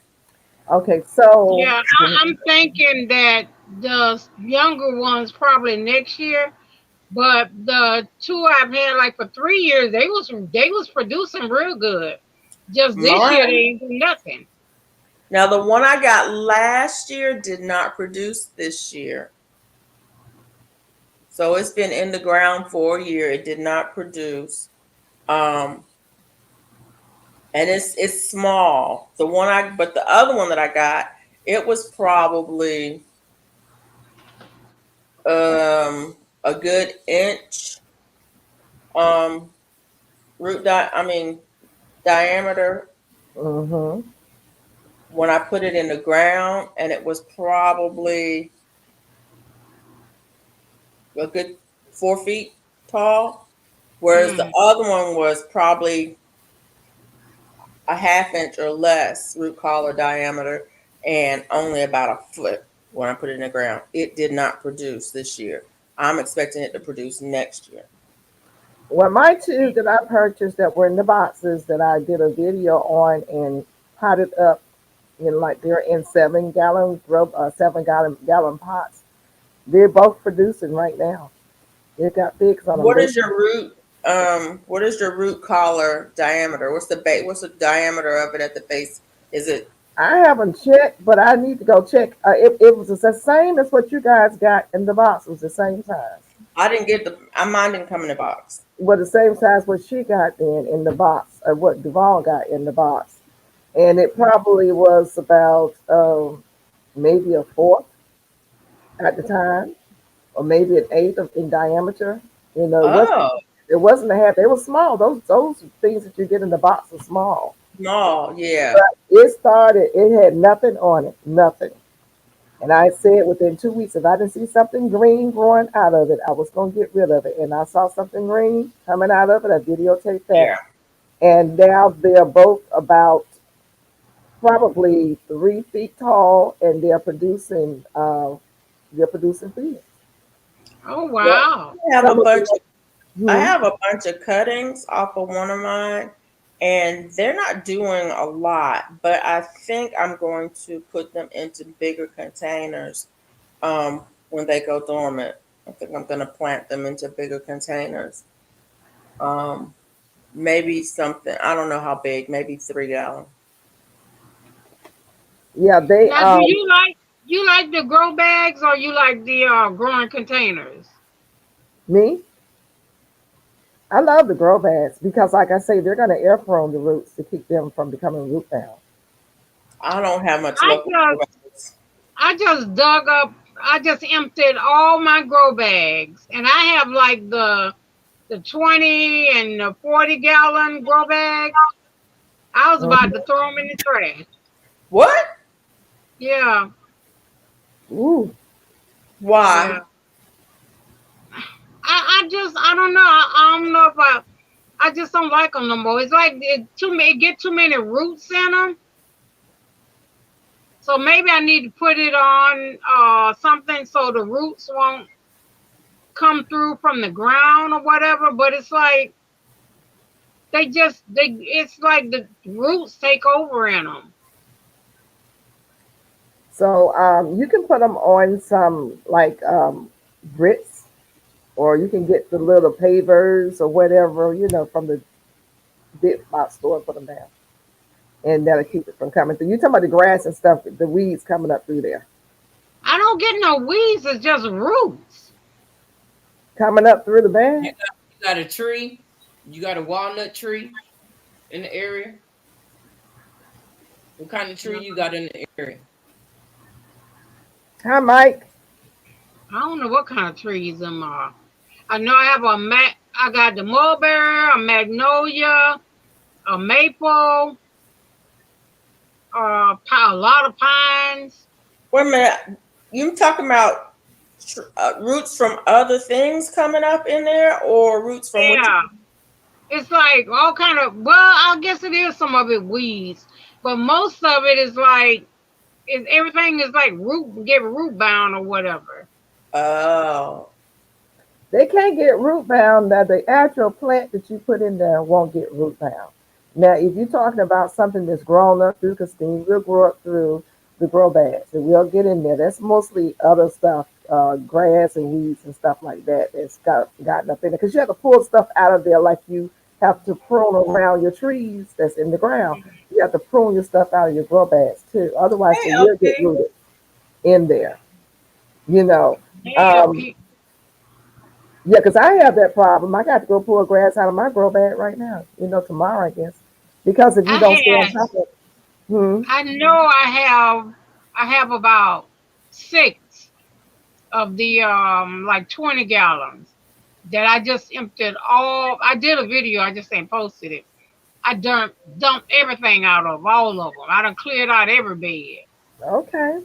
Okay, so Yeah, I'm thinking that the younger ones probably next year, but the two I've had like for 3 years, they was producing real good. Just this year they Mine, ain't do nothing. now the one I got last year did not produce this year. So it's been in the ground for a year. It did not produce. Um, and it's small. But the other one that I got, it was probably a good inch um I mean diameter hmm when I put it in the ground, and it was probably a good 4 feet tall, whereas the Mm. other one was probably a half inch or less root collar diameter and only about a foot when I put it in the ground. It did not produce this year. I'm expecting it to produce next year. well, my two that I purchased that were in the boxes that I did a video on and potted up in like they're in 7 gallon pots. They're both producing right now. They got figs on them. What is your root? What is your root collar diameter? What's the base? What's the diameter of it at the base? Is it? I haven't checked, but I need to go check. It was the same as what you guys got in the box. It was the same size. I didn't get the. Mine didn't come in the box. Well, the same size what she got in the box, or what Duvall got in the box, and it probably was about maybe a fourth at the time, or maybe an eighth in diameter. You know, Oh, it wasn't a half. They were small. Those things that you get in the box are small. small. Yeah. But it started. It had nothing on it, nothing. And I said within 2 weeks, if I didn't see something green growing out of it, I was going to get rid of it. And I saw something green coming out of it. I videotaped that. Yeah. And now they're both about probably 3 feet tall, and they're producing friends. Oh Well, wow. I have a Some of bunch them, of I hmm, have a bunch of cuttings off of one of mine, and they're not doing a lot, but I think I'm going to put them into bigger containers when they go dormant. I think I'm going to plant them into bigger containers. Um, maybe something, I don't know how big, maybe 3 gallon. yeah, they Now, do you like the grow bags or you like the growing containers? me. I love the grow bags because, like I say, they're going to air prone the roots to keep them from becoming root bound. I don't have much I luck with just growbacks. I just dug up. I just emptied all my grow bags, and I have like the 20 and the 40-gallon grow bags. I was about to Mhm. throw them in the trash. What? Yeah, Ooh, yeah. Why? I don't know. I don't know if I just don't like them no more. It's like it get too many roots in them. So maybe I need to put it on something so the roots won't come through from the ground or whatever. But it's like they it's like the roots take over in them. so you can put them on some like grits, or you can get the little pavers or whatever from the big box store and put them down, and that'll keep it from coming through. You talking about the grass and stuff, the weeds coming up through there, I don't get no weeds. It's just roots. coming up through the You bag. got a tree, you got a walnut tree in the area. What kind of tree you got in the area? Hi, Mike. I don't know what kind of trees them are. I know I have I got the mulberry, a magnolia, a maple, a lot of pines. Wait a minute. You talking about roots from other things coming up in there, or roots from what you? Yeah, it's like all kind of. Well, I guess it is some of it weeds, but most of it is like everything is like get root bound or whatever. Oh, They can't get root bound. Now, the actual plant that you put in there won't get root bound. Now, if you're talking about something that's grown up through, because things will grow up through the grow bags, it will get in there. That's mostly other stuff, grass and weeds and stuff like that that's gotten up in there. Because you have to pull stuff out of there like you have to prune around your trees that's in the ground. You have to prune your stuff out of your grow bags too. Otherwise, hey, it will get okay. rooted in there. You know, Hey, um, yeah, because I have that problem. I got to go pull grass out of my grow bag right now. Tomorrow, I guess. Because if you I don't stay on had top of it, hmm, I know I have about six of the like 20 gallons that I just emptied all. I did a video. I just ain't posted it. I dumped everything out of all of them. I done cleared out every bed. okay,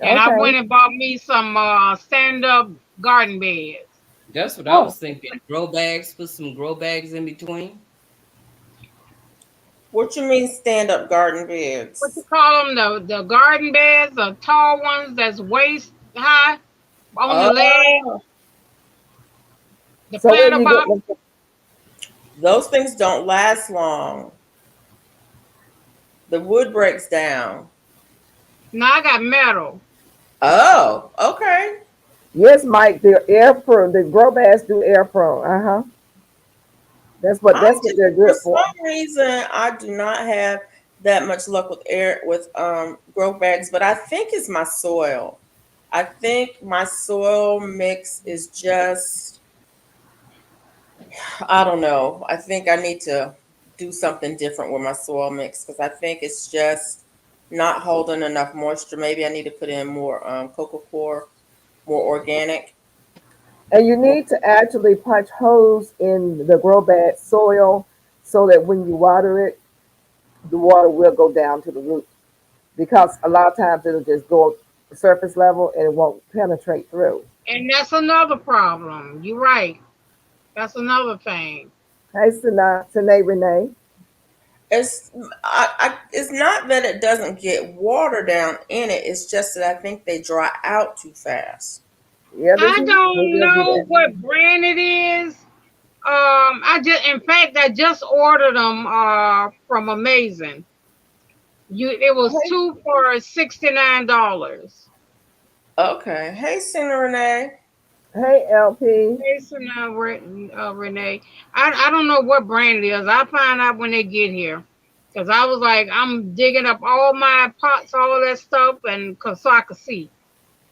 And I okay. went and bought me some stand up garden beds. That's what I Oh, was thinking. Grow bags, put some grow bags in between. What you mean stand up garden What you beds? call them? The garden beds, the tall ones that's waist high on the leg, Oh, the so where planter you get box. them? those things don't last long. The wood breaks down. Now I got metal. Oh, okay. Yes, Mike. They're air prone. The grow bags do air prone. Uh huh. I That's what just they're for good for. some reason I do not have that much luck with air with grow bags, but I think it's my soil. I think my soil mix is just I don't know. I think I need to do something different with my soil mix because I think it's just not holding enough moisture. Maybe I need to put in more cocoa core, more organic. And you More, need to actually punch holes in the grow bag soil so that when you water it, the water will go down to the root. Because a lot of times it'll just go surface level and it won't penetrate through. And that's another problem. You're right. That's another thing. Hey, Tanae Renee. It's it's not that it doesn't get water down in it. It's just that I think they dry out too fast. Yeah, this I heat don't will do know that. what brand it is. I just, in fact, I just ordered them from Amazing. It was Hey, two for $69. Okay. Hey, Cena Renee. hey, LP. Hey, so now, Renee, I don't know what brand it is. I'll find out when they get here. Cause I was like, I'm digging up all my pots, all that stuff, and cause so I could see.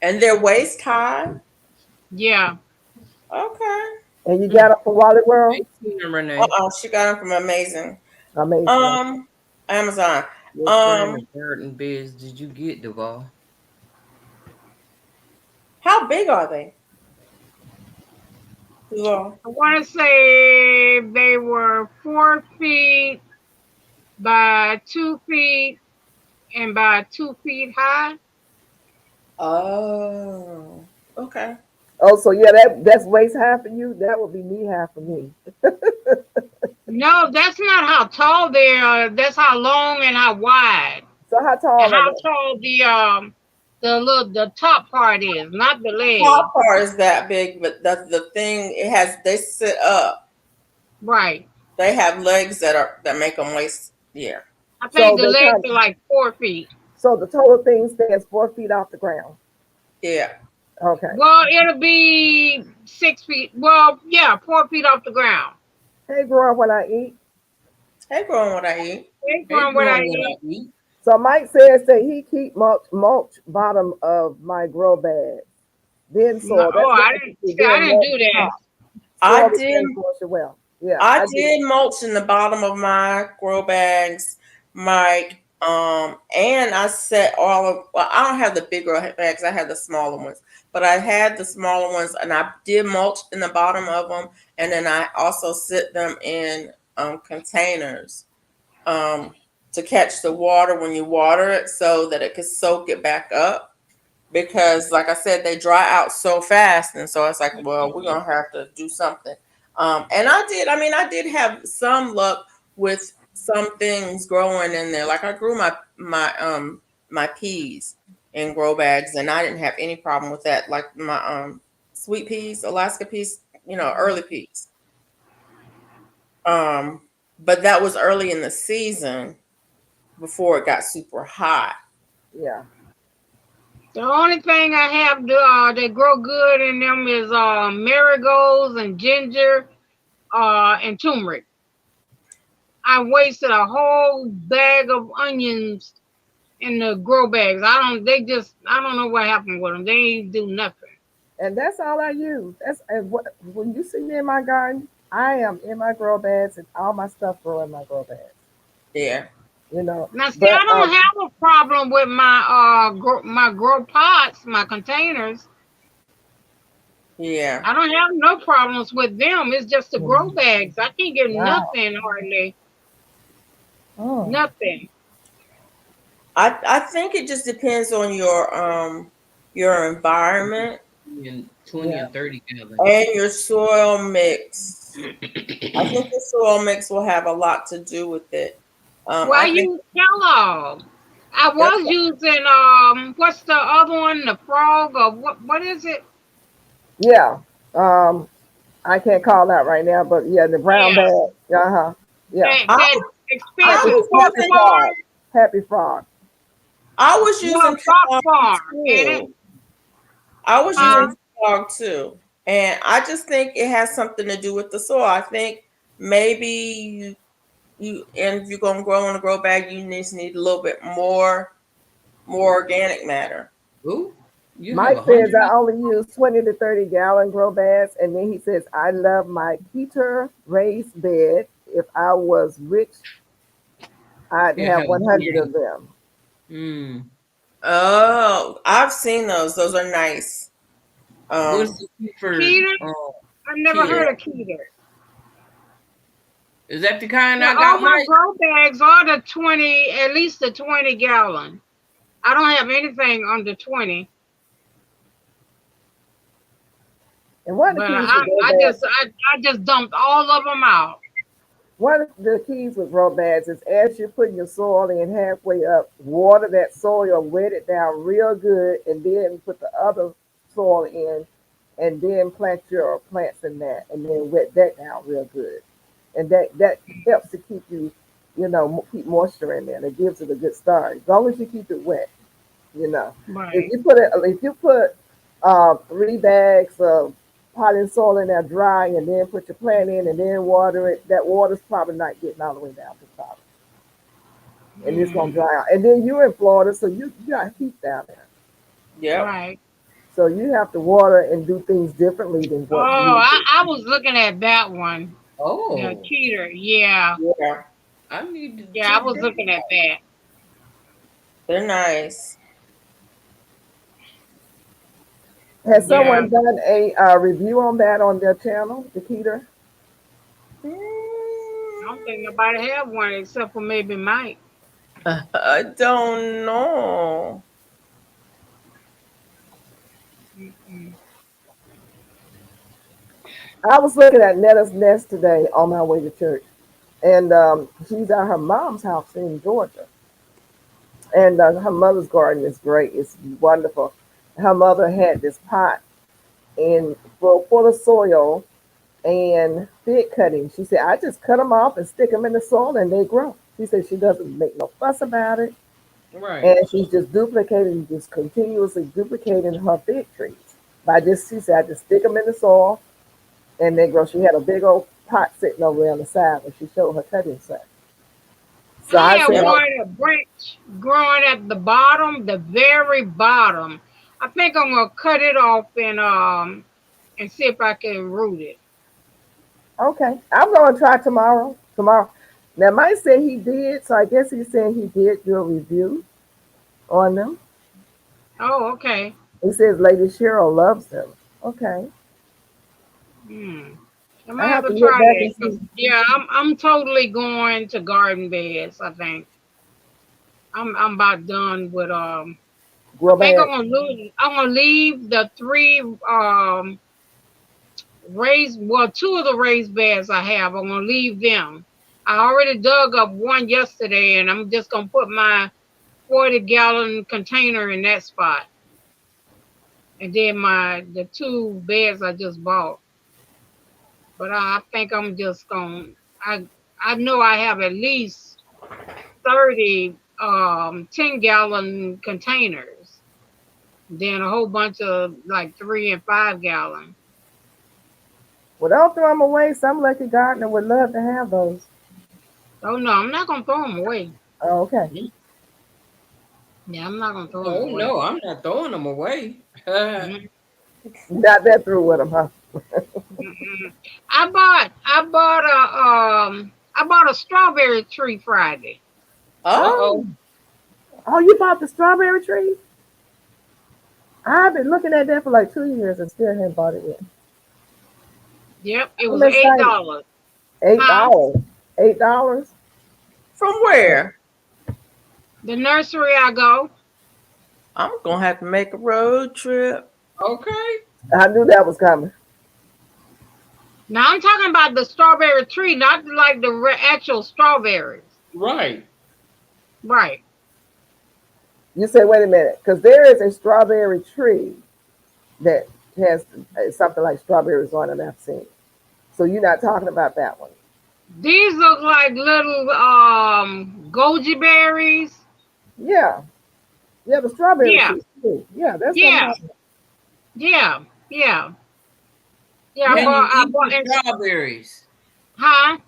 And they're waist high. Yeah. Okay. And you got Mm. it from Wally World? Thank you, Renee. She got them from Amazing. Amazing. Um, Amazon. What brand Um, of garden beds did you get, Duval? how big are they? Well, I want to say they were 4 feet by 2 feet and by 2 feet high. oh, okay. Oh, so yeah, that's waist high for you. That would be knee high for me. No, that's not how tall they are. That's how long and how wide So how and tall are how they? tall the top part is, not the The top leg. part is that big, but the thing it has. They sit up. Right. They have legs that make them waist. Yeah, I think So the they legs come. are like 4 feet. So the total thing stands 4 feet off the ground. yeah. Okay. Well, it'll be 6 feet. Well, yeah, 4 feet off the ground. Hey, growing when I eat. Hey, growing what I eat. They They from what I growing what I eat. eat. So Mike says that he keep mulch bottom of my grow bag. Then No, soil. oh, That's what I I didn't do. see. I Then didn't mulch do the that. top. Soil I is did. reinforce it well. Yeah, I I do. did mulch in the bottom of my grow bags, Mike. And I set all of. Well, I don't have the bigger bags. I have the smaller ones, but I had the smaller ones, and I did mulch in the bottom of them, and then I also sit them in containers um, to catch the water when you water it, so that it could soak it back up. Because like I said, they dry out so fast, and so it's like, well, we're gonna have to do something. And I did have some luck with some things growing in there. Like I grew my peas in grow bags, and I didn't have any problem with that. Like my sweet peas, Alaska peas, early peas. um but that was early in the season before it got super hot. Yeah. The only thing I have that grow good in them is marigolds and ginger and turmeric. I wasted a whole bag of onions in the grow bags. I don't know what happened with them. They ain't do nothing. And that's all I use. That's and what when you see me in my garden, I am in my grow bags and all my stuff grow in my grow bags. Yeah, You know, Now, see, but I don't have a problem with my grow pots, my containers. yeah. I don't have no problems with them. It's just the grow mm, bags. I can't get wow. nothing hardly, Mm, nothing. I think it just depends on your environment And 20 yeah. and 30 gallon. and your soil mix. I think the soil mix will have a lot to do with it. Well, I I think use Kellogg. I that's was using what's the other one? The frog or what is it? Yeah. Um, I can't call that right now, but yeah, the brown Yeah, bag. Uh huh. Yeah. I that I Happy expensive was pork Happy using farm. Frog. Happy Frog. I was No, using Fox Kellogg Farm, ain't it? too. I was Huh? using Kellogg too, and I just think it has something to do with the soil. I think maybe and if you're gonna grow in a grow bag, you just need a little bit more organic matter. Ooh, you have Mike a says hundred. I only use 20 to 30 gallon grow bags, and then he says I love my Keter raised bed. If I was rich, I'd You have have a 100 hundred. of them. Hmm. Oh, I've seen those. Those are nice. What's Um, the Buford Keter? I've never Keter? heard yeah. of Keter. Is that the kind Yeah, I all got, my Mike? grow bags are the 20, at least the 20 gallon. I don't have anything under 20, And what the but keys to grow bags? I just dumped all of them out. One of the keys with grow beds is as you're putting your soil in halfway up, water that soil, wet it down real good, and then put the other soil in, and then plant your plants in that, and then wet that down real good, and that helps to keep you, keep moisture in there. It gives it a good start as long as you keep it wet. You know, Right. if you put 3 bags of potting soil in there dry, and then put your plant in, and then water it, that water's probably not getting all the way down to the bottom, and it's gonna Mm, dry out. And then you're in Florida, so you got heat down there, Yep. right. so you have to water and do things differently than Oh, what we do. I was looking at that one. The Oh, cheater. Yeah. Yeah. I need to Yeah, I check was that looking at out. that. They're nice. Has Yeah. someone done a review on that on their channel, Nikita? I don't think Mm, nobody have one except for maybe Mike. I don't know. Mm-mm. I was looking at Netta's Nest today on my way to church, and she's at her mom's house in Georgia. And her mother's garden is great. It's wonderful. Her mother had this pot in full of soil and fig cuttings. She said, I just cut them off and stick them in the soil and they grow. She said she doesn't make no fuss about it. Right. And she's just duplicating, just continuously duplicating her fig trees. By just, she said, I just stick them in the soil and they grow. She had a big old pot sitting over there on the side where she showed her cutting set. So I I have said, Yep. oh, one a branch growing at the bottom, the very bottom. I think I'm gonna cut it off and see if I can root it. okay, I'm going to try tomorrow. Tomorrow. Now, Mike said he did, so I guess he's saying he did do a review on them. Oh, okay. He says Lady Cheryl loves them. Okay. Hmm. I I might have have to to look try back that and because see. yeah, I'm totally going to garden beds. I think I'm about done with I Grow think bag. I'm gonna leave the three raised well two of the raised beds I have. I'm gonna leave them. I already dug up one yesterday, and I'm just gonna put my 40-gallon container in that spot, and then the two beds I just bought. But I think I'm just gonna. I know I have at least 30 10-gallon containers, then a whole bunch of like 3 and 5 gallon. Well, don't throw them away. Some lucky gardener would love to have those. Oh no, I'm not gonna throw them away. Oh, okay. Yeah, I'm not gonna throw them Oh away. no, I'm not throwing them away. Mm-mm, Not that through with them, huh? mm-mm. I bought a strawberry tree Friday. Oh, Uh-oh. oh, you bought the strawberry trees? I've been looking at that for like 2 years and still haven't bought it yet. Yep, it I'm was eight excited. dollars. Eight Huh? dollars. $8. From where? The nursery I go. I'm gonna have to make a road trip. Okay. I knew that was coming. Now I'm talking about the strawberry tree, not like the actual strawberries. Right. Right. You say, wait a minute, because there is a strawberry tree that has something like strawberries on it. I've seen. So you're not talking about that one. These look like little goji berries. Yeah, yeah, the strawberry Yeah, trees too. Yeah, that's what I'm yeah, talking about. yeah, yeah, yeah. Yeah, Can you I eat bought, the strawberries? huh?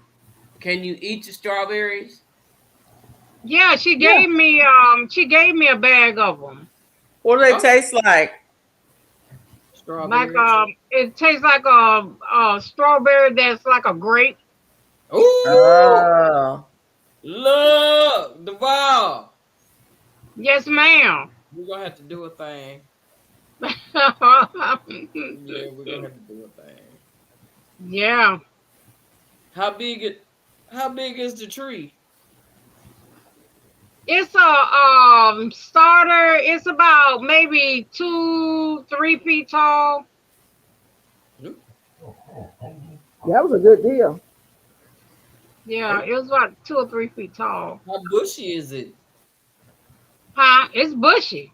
Can you eat the strawberries? Yeah, yeah. she gave me a bag of them. What do they Oh, taste like? Like strawberries. it tastes like a strawberry that's like a grape. Ooh, Oh. look, Duval. Yes, ma'am. We're gonna have to do a thing. Yeah, we're gonna have to do a thing. Yeah, How big it? How big is the tree? it's a starter. It's about maybe 2, 3 feet tall. Nope. That was a good deal. Yeah, it was about 2 or 3 feet tall. How bushy is it? Huh? It's bushy.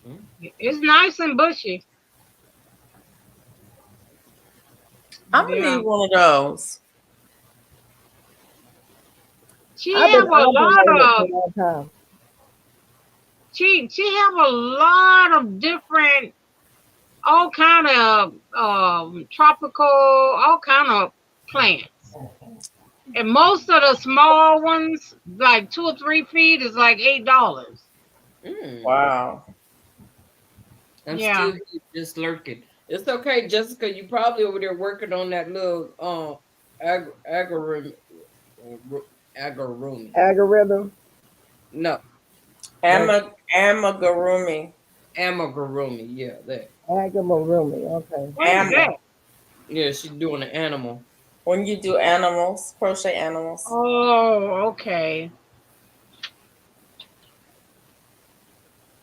Hmm? It's nice and bushy. I'm gonna Yeah. need one of those. She I've been have a ovulated lot for of a long time. she have a lot of different, all kind of tropical, all kind of plants. And most of the small ones, like 2 or 3 feet, is like $8. Mm. Wow. I'm Yeah. still here just lurking. It's okay, Jessica. You probably over there working on that little algorithm. Algorithm. Algorithm, No, that Amagurumi. amigurumi. Yeah, that. algorithm. Okay. What is Ama. that? Yeah, she's doing an animal. When you do animals, crochet animals. Oh, okay.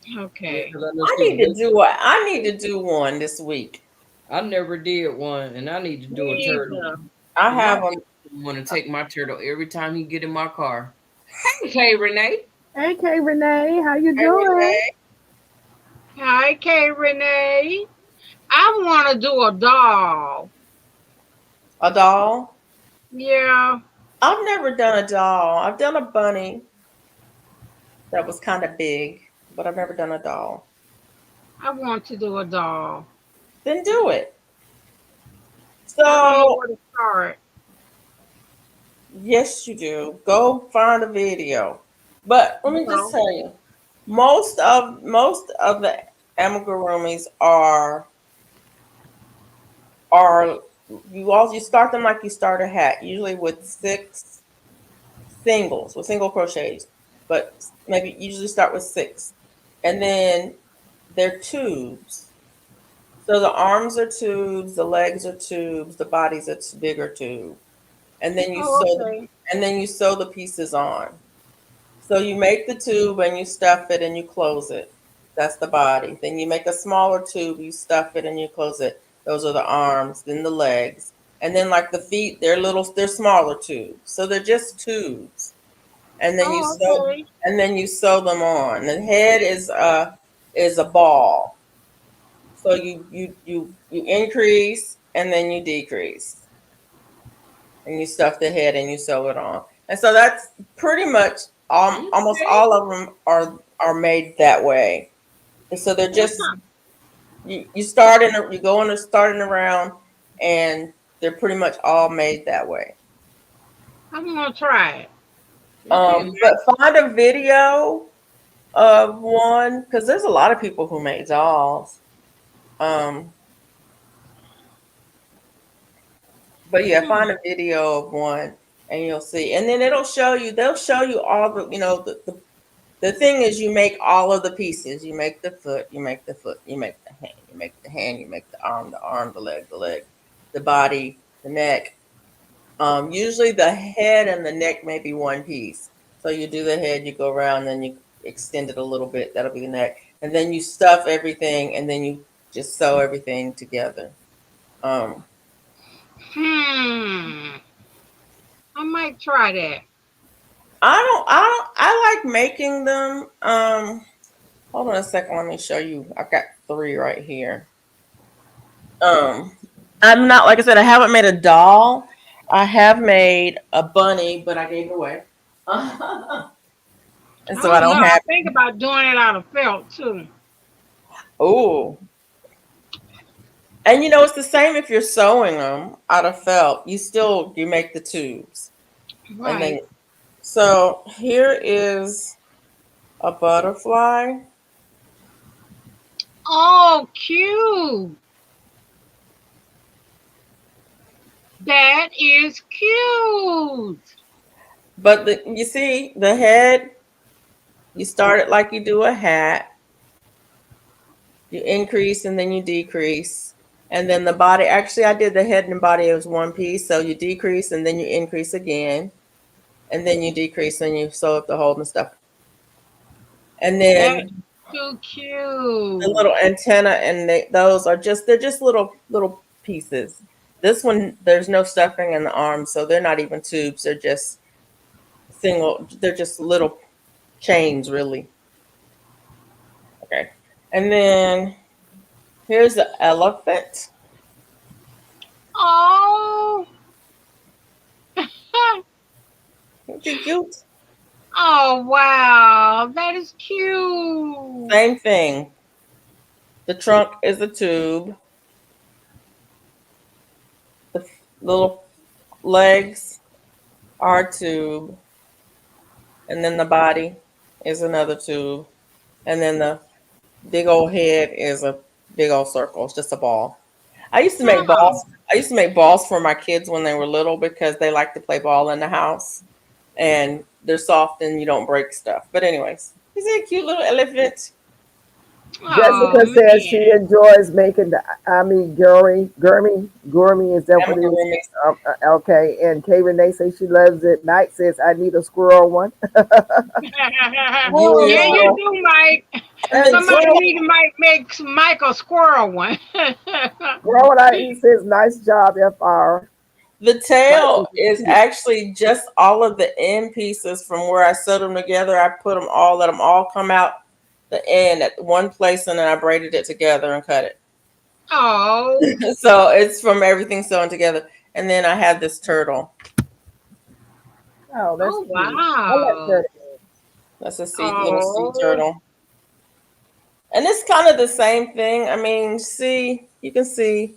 Yeah, Okay. because I know I she's need to working. do a, I need to do one this week. I never did one, and I need to do a Me turtle. either. I My have husband want to take my turtle every time he get in my car. Hey, Renee. Hey, K Renee, how you doing? a Hi, K Renee. I want to do a doll. a doll. Yeah, I've never done a doll. I've done a bunny that was kind of big, but I've never done a doll. I want to do a doll. Then do it. I don't know So where to start. yes, you do. Go find a video. But let me just Well, tell you, most of the amigurumis are you start them like you start a hat, usually with six singles, with single crochets, but maybe usually start with six, and then they're tubes. So the arms are tubes, the legs are tubes, the body's a bigger tube, and then oh, okay. you sew the pieces on. So you make the tube and you stuff it and you close it. That's the body. Then you make a smaller tube, you stuff it and you close it. Those are the arms, then the legs. And then like the feet, they're smaller tubes. So they're just tubes. And then Oh, okay. you sew them on. The head is a ball. So you increase and then you decrease. And you stuff the head and you sew it on. And so that's pretty much almost Okay. all of them are made that way. And so they're Well, just you start you go in starting around, and they're pretty much all made that way. I'm gonna try it. Okay. But find a video of one because there's a lot of people who make dolls. Um, but yeah, Hmm. find a video of one and you'll see, and then it'll show you. They'll show you all the thing is, you make all of the pieces. You make the foot, you make the foot, you make the hand, you make the hand, you make the arm, the leg, the body, the neck. Usually the head and the neck may be one piece. So you do the head, you go around, then you extend it a little bit. That'll be the neck. And then you stuff everything, and then you just sew everything together. Um, Hmm. I might try that. I like making them. Hold on a second. Let me show you. I've got three right here. Um, I'm not like I said. I haven't made a doll. I have made a bunny, but I gave it away, and I so I don't know. don't I have. think about doing it out of felt too. Oh, and it's the same if you're sewing them out of felt. You make the tubes, and then Right. so here is a butterfly, Oh, cute. That is cute. but you see the head. You start it like you do a hat. You increase and then you decrease. And then the body, actually, I did the head and body as one piece. So you decrease and then you increase again. And then you decrease and you sew up the hole and stuff. And That then is too the cute. little antenna, and those they're just little pieces. This one, there's no stuffing in the arms, so they're not even tubes. They're just single. They're just little chains, really. Okay. And then here's the elephant. Oh, Isn't he cute? oh wow, that is cute. Same thing. The trunk is a tube. The little legs are a tube, and then the body is another tube, and then the big old head is a big old circle. It's just a ball. I used to make Oh, balls. I used to make balls for my kids when they were little because they like to play ball in the house, and they're soft and you don't break stuff. But anyways, he's a cute little elephant. oh Jessica says she man. enjoys making the gourmet. Is that what it is? Amigurumis. Okay. And Kay Renee says she loves it. Knight says I need a squirrel one. You Yeah, you know, do, Mike. and And then Somebody squirrel, need to make Mike a squirrel one. squirrel I eat says nice job, FR. the Mike tail says it's is cute. actually just all of the end pieces from where I sewed them together. I put them all, let them all come out the end at one place, and then I braided it together and cut Oh, it. So it's from everything sewn together. And then I have this turtle. Oh, that's oh cute. I like wow. turtles. That's a little sea Oh, turtle. And it's kind of the same thing. I mean, see, you can see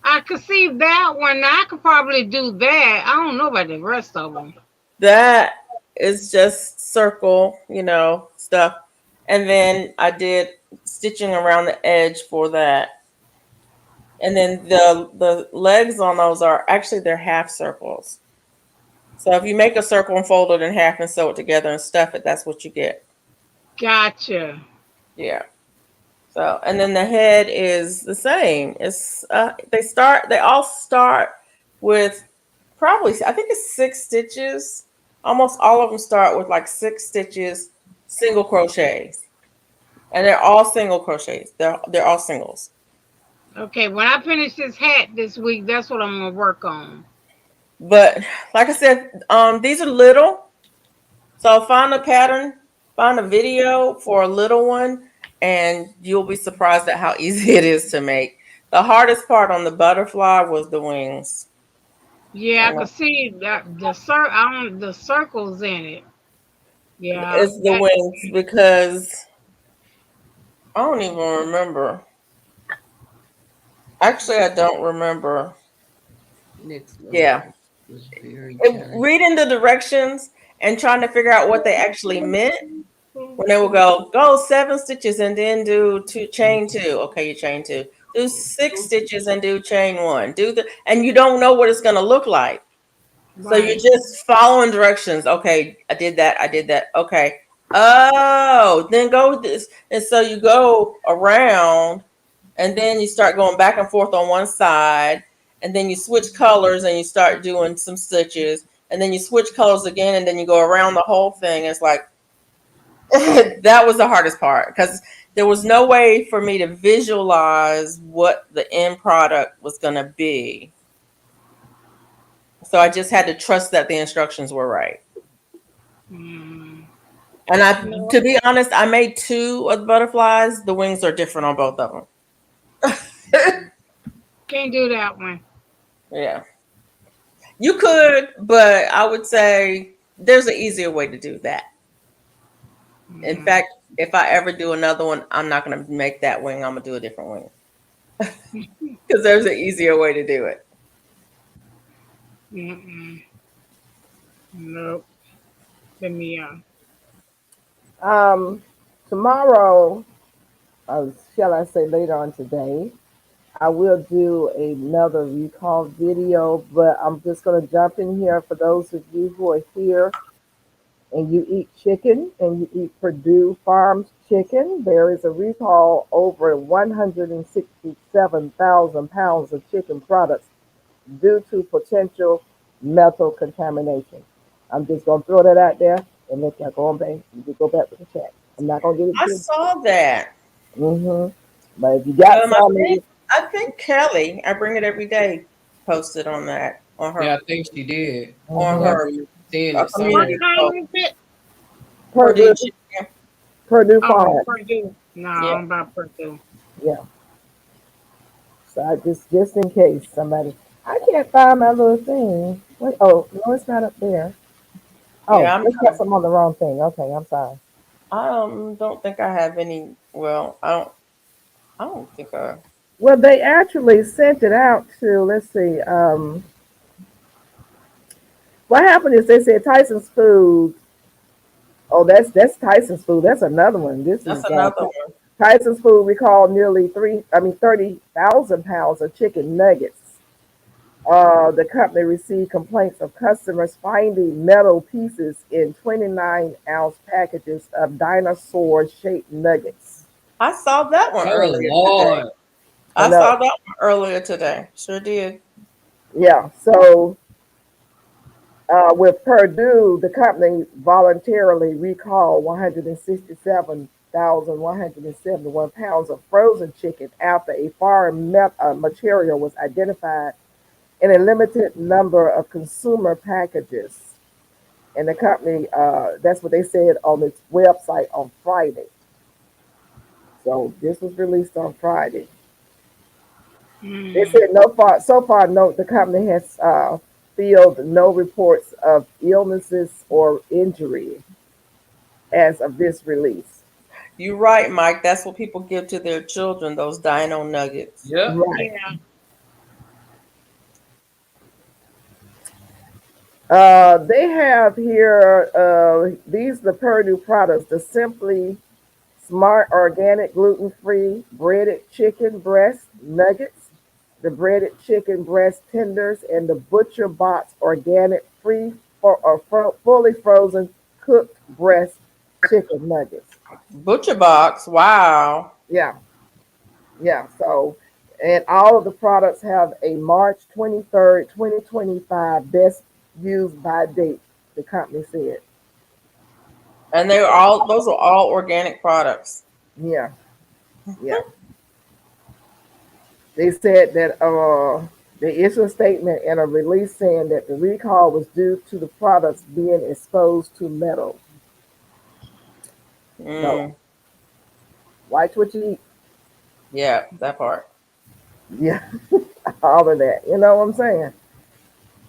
I could see that one. I could probably do that. I don't know about the rest of them. that is just circle, stuff. And then I did stitching around the edge for that. And then the legs on those are actually they're half circles. So if you make a circle and fold it in half and sew it together and stuff it, that's what you get. Gotcha. Yeah. So and then the head is the same. It's they all start with probably I think it's 6 stitches. Almost all of them start with like 6 stitches, single crochets, and they're all single crochets. They're all singles. Okay, when I finish this hat this week, that's what I'm gonna work on. But like I said, these are little. So find a pattern, find a video for a little one, and you'll be surprised at how easy it is to make. The hardest part on the butterfly was the wings. Yeah, I Uh, could see that the circles in it. Yeah, It's the wings because I don't even remember. Actually, I don't remember. Next Yeah. level was very challenging. Reading the directions and trying to figure out what they actually meant when they would go 7 stitches and then do two chain two. Okay, you chain two. Do 6 stitches and do chain one. And you don't know what it's gonna look like. So you're right. just following directions. Okay, I did that. I did that. Okay. Oh, then go with this. And so you go around and then you start going back and forth on one side. And then you switch colors and you start doing some stitches. And then you switch colors again and then you go around the whole thing. It's like that was the hardest part because there was no way for me to visualize what the end product was going to be. So I just had to trust that the instructions were right. Mm. And to No, be honest, I made two of the butterflies. The wings are different on both of them. can't do that one. Yeah, you could, but I would say there's an easier way to do that. In Mm. fact, if I ever do another one, I'm not going to make that wing. I'm going to do a different wing because there's an easier way to do it. Mm-mm. Nope. Let me Um, Tomorrow, shall I say later on today, I will do another recall video, but I'm just going to jump in here for those of you who are here and you eat chicken and you eat Purdue Farms chicken. There is a recall over 167,000 pounds of chicken products due to potential metal contamination. I'm just going to throw that out there and let y'all go on back. You can go back to the chat. I'm not going to get I into it. saw that. But if you got I some, think Kelly. I bring it every day. posted on that Yeah, I think she did. on I Mm-hmm. her remember seeing it What somewhere. community kind post. is it? Purdue Purdue, Chicken. Purdue Oh, Farm. Purdue. No, Yeah. I'm about Purdue. Yeah. So I just in case somebody, I can't find my little thing. Wait, oh no, it's not up there. Yeah, Oh, I'm it's not. because I'm on the wrong thing. Okay, I'm sorry. I don't think I have any. Well, I don't think I. Well, they actually sent it out to. Let's see. What happened is they said Tyson's Food. Oh, that's Tyson's Food. That's another one. This That's is another one. Tyson's Food recalled nearly 30,000 pounds of chicken nuggets. The company received complaints of customers finding metal pieces in 29-ounce packages of dinosaur-shaped nuggets. I saw that one Oh earlier today. Lord. I I know. saw that one earlier today. Sure did. Yeah. So with Purdue, the company voluntarily recalled 167,171 pounds of frozen chicken after a foreign material was identified in a limited number of consumer packages. And the company, that's what they said on its website on Friday. So this was released on Friday. They Hmm. said so far, no, the company has fielded no reports of illnesses or injury as of this release. You're right, Mike. That's what people give to their children, those dino nuggets. Yep. Right. Yeah. They have here, these the Purdue products, the Simply Smart Organic Gluten Free Breaded Chicken Breast Nuggets, the Breaded Chicken Breast Tenders, and the Butcher Box Organic Free Fully Frozen Cooked Breast Chicken Nuggets. Butcher Box. Wow. Yeah, yeah. So, and all of the products have a March 23rd, 2025 best used by date, the company said. And they're all those are all organic products. Yeah, yeah. They said that they issued a statement and a release saying that the recall was due to the products being exposed to metal. So Mm, watch what you eat. yeah, that part. Yeah, all of that. You know what I'm saying?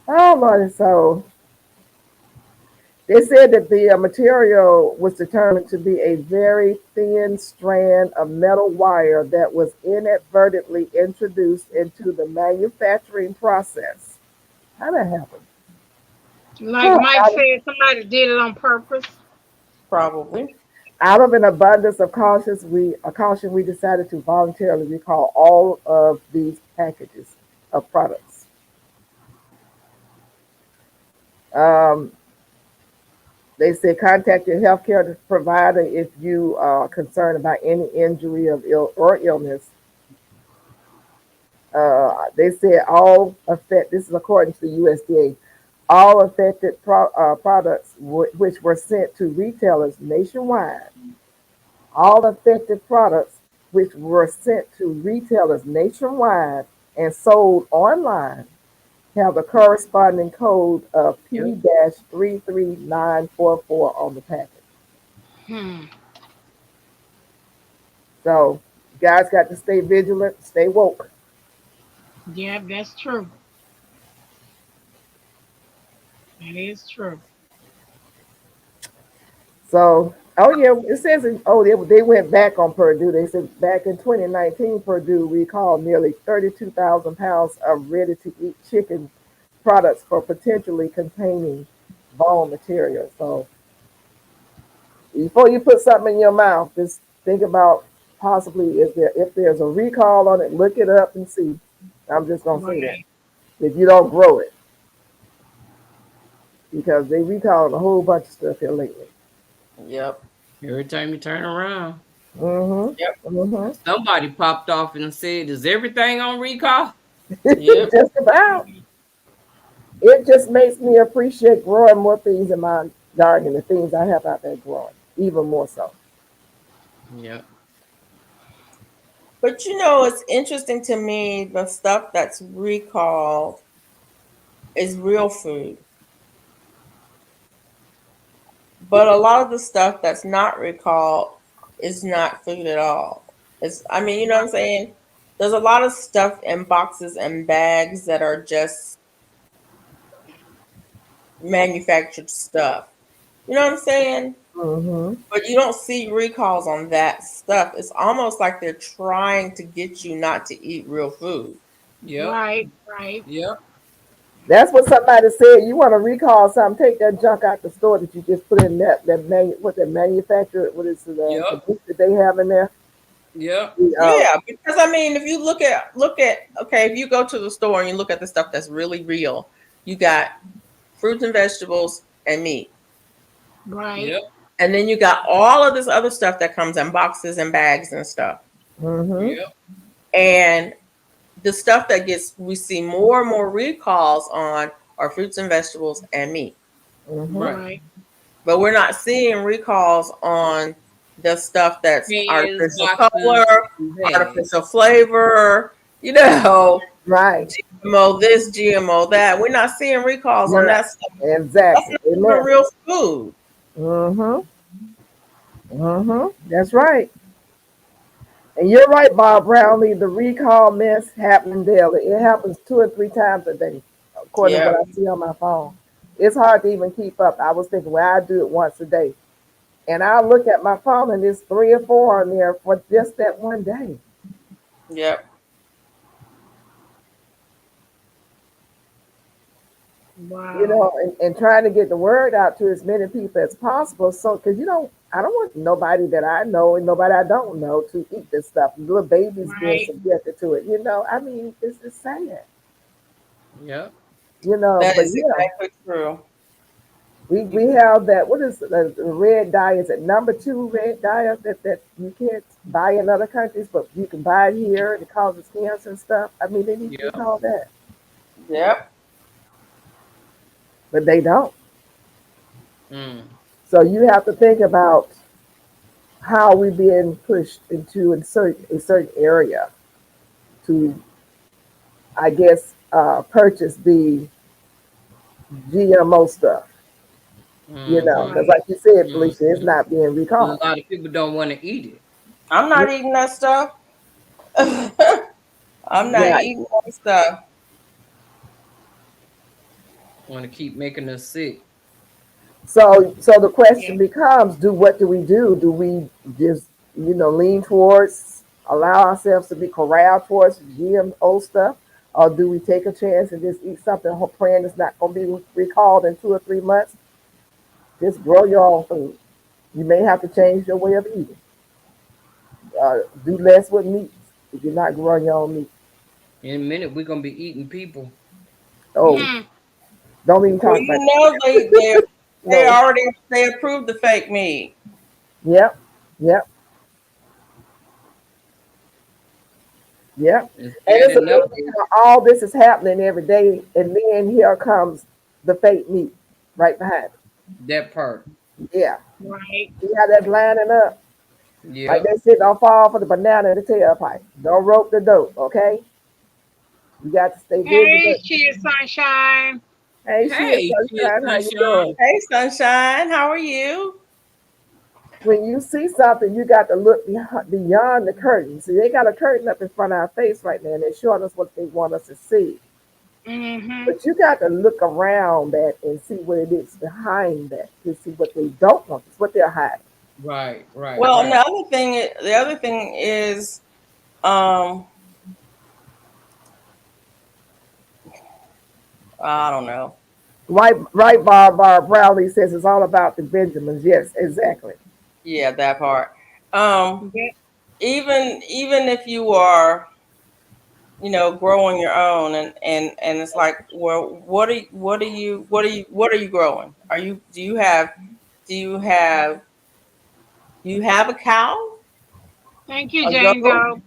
Oh Lord, so they said that the material was determined to be a very thin strand of metal wire that was inadvertently introduced into the manufacturing process. How that happen? Like Mike said, somebody did it on purpose. Probably. Out of an abundance of caution, we decided to voluntarily recall all of these packages of products. Um, they said contact your healthcare provider if you are concerned about any injury of or illness. They said all affect. This is according to the USDA. All affected products which were sent to retailers nationwide. All affected products which were sent to retailers nationwide and sold online have the corresponding code of Yep. P-33944 on the package. Hmm. So, you guys got to stay vigilant, stay woke. Yeah, that's true. That is true. So, oh yeah, it says, they went back on Purdue. They said back in 2019, Purdue recalled nearly 32,000 pounds of ready to eat chicken products for potentially containing bone material. So, before you put something in your mouth, just think about possibly if there's a recall on it, look it up and see. I'm just gonna say that Right. if you don't grow it, because they recalled a whole bunch of stuff here lately. Yep. Every time you turn around, Yep. Mm-hmm. somebody popped off and said, "Is everything on recall?" Yep. Just about. It just makes me appreciate growing more things in my garden, the things I have out there growing, even more so. Yep. But it's interesting to me the stuff that's recalled. is real food. But a lot of the stuff that's not recalled is not food at all. It's, I mean, you know what I'm saying? There's a lot of stuff in boxes and bags that are just manufactured stuff. You know what I'm saying? Mm-hmm. But you don't see recalls on that stuff. It's almost like they're trying to get you not to eat real food. Yep. Right, right, Yep. That's what somebody said. You want to recall something? Take that junk out the store that you just put in what that manufacturer, what is the Yep. meat that they have in there? Yep. The, Yeah, because I mean, if you look at okay, if you go to the store and you look at the stuff that's really real, you got fruits and vegetables and meat. right. Yep. And then you got all of this other stuff that comes in boxes and bags and stuff. mm-hmm, Yep. And the stuff that gets we see more and more recalls on are fruits and vegetables and meat. mm-hmm. Right. Right. But we're not seeing recalls on the stuff that's Pans, artificial boxes, color, and bags. artificial flavor, you know, Right. GMO this, GMO that. We're not seeing recalls on Right. that stuff. That's Exactly. not even Amen. real food. Mm-hmm. Mm-hmm. That's right. And you're right, Bob Brownlee. The recall mess happening daily. It happens 2 or 3 times a day, according to Yeah. what I see on my phone. It's hard to even keep up. I was thinking, well, I do it once a day. And I look at my phone and there's 3 or 4 on there for just that one day. Yep. Wow. And trying to get the word out to as many people as possible. So, because I don't want nobody that I know and nobody I don't know to eat this stuff. Little babies being Right. subjected to it. I mean, it's sad. Yep. But That is yeah, exactly true. we have that. What is the red dye? Is it number 2 red dye that you can't buy in other countries, but you can buy it here and it causes cancer and stuff? I mean, they need to Yep. recall that, Yep. but they don't. Mm. So you have to think about how we're being pushed into a certain area to, I guess, purchase the GMO stuff. Mm-hmm. Because Right. like you said, Felicia, it's Mm-hmm. not being A recalled. lot of people don't want to eat it. I'm not eating that stuff. I'm not Yeah. Right. eating that stuff. Want to keep making us sick. So the Yeah. question becomes, what do we do? Do we just lean towards allow ourselves to be corralled towards GMO stuff, or do we take a chance and just eat something praying it's not going to be recalled in 2 or 3 months? Just grow your own food. You may have to change your way of eating. Do less with meat if you're not growing your own meat. In a minute, we're gonna be eating people. Oh, Hmm. don't even Well, talk about you know they it. they No. already they approved the fake meat. Yep. Yep. Yep. It's And bad it's enough. amazing how all this is happening every day, and then here comes the fake meat right behind it. That part. Yeah. Right. See how that's lining up? Like Yep. they said, don't fall for the banana in the tailpipe. Don't rope the dope, okay? You got to stay Hey, vigilant. cheers, sunshine. Hey, she is Hey, shit, sunshine. How you sunshine. doing? Hey, sunshine, how are you? When you see something, you got to look beyond the curtain. See, they got a curtain up in front of our face right now, and they're showing us what they want us to see. Mm-hmm. But you got to look around that and see what it is behind that to see what they don't want. It's what they're hiding. Right, right, Well, and right. the other thing is, um, I don't know. Right, right, Bob Browley says it's all about the Benjamins. Yes, exactly. Yeah, that part. Um, Yeah. even if you are, growing your own, and it's like, well, what are you growing? Do you have a cow, Thank you, a Jane goat, Doe.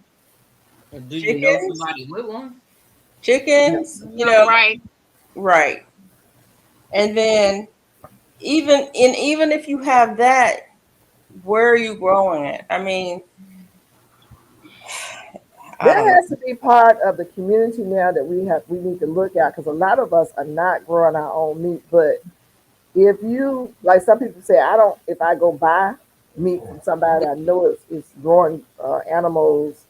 Or do you know chickens, somebody with one? chickens? No, right. Right. And then even if you have that, where are you growing it? I mean, I don't There know. has to be part of the community now that we need to look at because a lot of us are not growing our own meat. But if you like, some people say, I don't. If I go buy meat from somebody I know is growing animals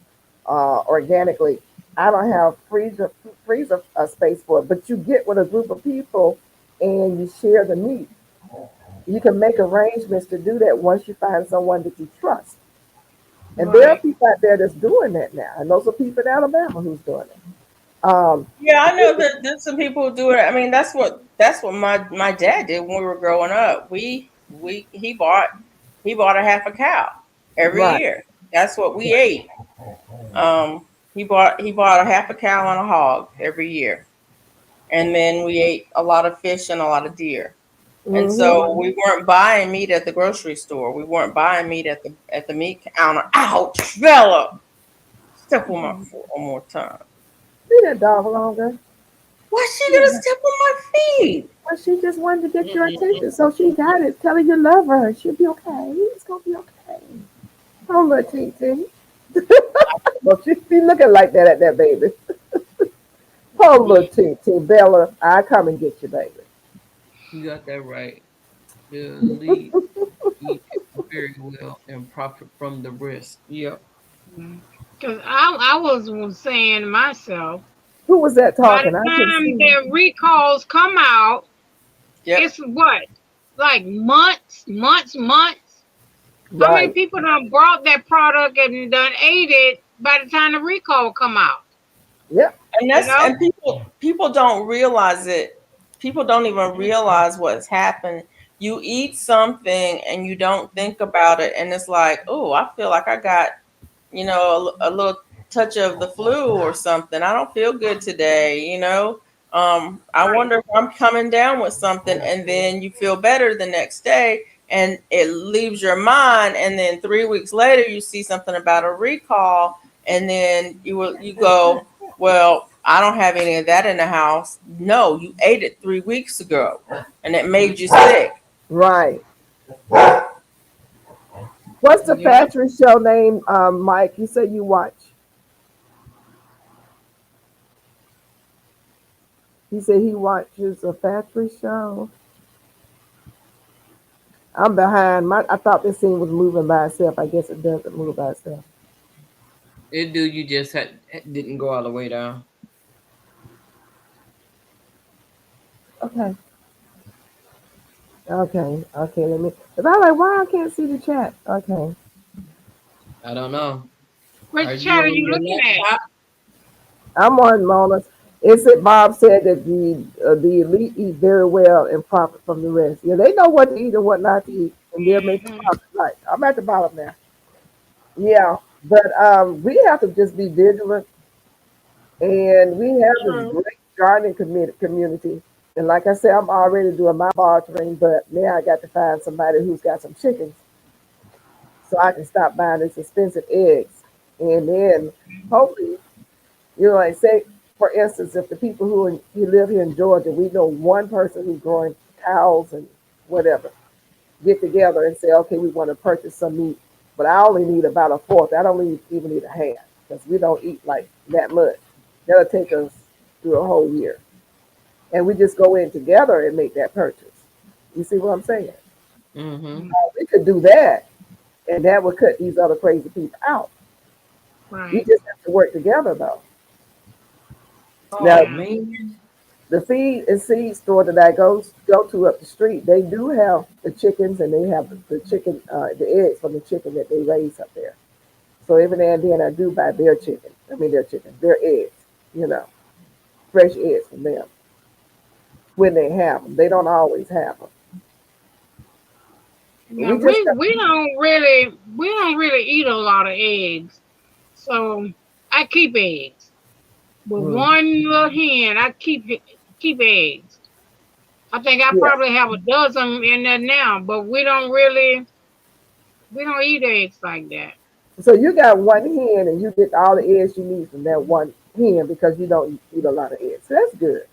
organically, I don't have freezer space for it. But you get with a group of people and you share the meat. You can make arrangements to do that once you find someone that you trust. And there are Right. people out there that's doing that now. I know some people in Alabama who's doing it. Um, Yeah, I know that there's some people who do it. I mean, that's what my dad did when we were growing up. We he bought a half a cow every right. year. That's what we ate. He bought a half a cow and a hog every year, and then we ate a lot of fish and a lot of deer. And Hmm. so we weren't buying meat at the grocery store. We weren't buying meat at the meat counter. Ouch, Bella! Step on my foot one more time. Leave that dog alone, girl. Why's she gonna step on my feet? Well, she just wanted to get your Mm-mm. attention, so she got it. Tell her you love her. She'll be okay. It's gonna be okay. Oh, little TT. Well, she be looking like that at that baby. Oh, little TT. Bella, I come and get you, baby. You got that right. Believe eat very well and profit from the rest. Yep. Because I was saying to myself, Who was that by the talking? I couldn't time see. their recalls come out, Yep. it's what? Like months. How many Right. people done brought that product and done ate it by the time the recall come out? Yep. And You that's know? and people don't realize it. People don't even realize what's happened. You eat something and you don't think about it, and it's like, oh, I feel like I got a little touch of the flu or something. I don't feel good today, I Right. wonder if I'm coming down with something, and then you feel better the next day and it leaves your mind, and then 3 weeks later you see something about a recall, and then you go, well, I don't have any of that in the house. No, you ate it 3 weeks ago and it made you sick. Right. What's the Yep. factory show name, Mike? You say you watch. He said he watches a factory show. I'm behind. I thought this scene was moving by itself. I guess it doesn't move by itself. It do. You just didn't go all the way down. Okay. Okay. Okay. Let me. Cause I'm like, why I can't see the chat? Okay. I don't know. Are Which you chat are on you your looking at? laptop? I'm on Mona's. It said Bob said that the elite eat very well and profit from the rest. Yeah, they know what to eat and what not to eat, and they're making Mhm. profit. Right. I'm at the bottom now. Yeah, but we have to just be vigilant, and we have this True. great gardening community. And like I said, I'm already doing my bartering, but now I got to find somebody who's got some chickens so I can stop buying these expensive eggs. And then hopefully, like say, for instance, if the people who live here in Georgia, we know one person who's growing cows and whatever, get together and say, okay, we want to purchase some meat, but I only need about a fourth. I don't even need a half because we don't eat like that much. That'll take us through a whole year. And we just go in together and make that purchase. You see what I'm saying? Mm-hmm. We could do that, and that would cut these other crazy people out. We Right. just have to work together, though. Now, Oh Yeah. man. the feed and seed store that I go to up the street, they do have the chickens, and they have the chicken, the eggs from the chicken that they raise up there. So every now and then I do buy their chicken. I mean their chicken, their eggs. You know, fresh eggs from them when they have them. They don't always have them. Now We just we don't really eat a lot of eggs. So I keep eggs. With mm, one little hen, I keep eggs. I think I yeah. probably have a dozen in there now, but we don't eat eggs like that. So you got one hen, and you get all the eggs you need from that one hen because you don't eat a lot of eggs. So that's good.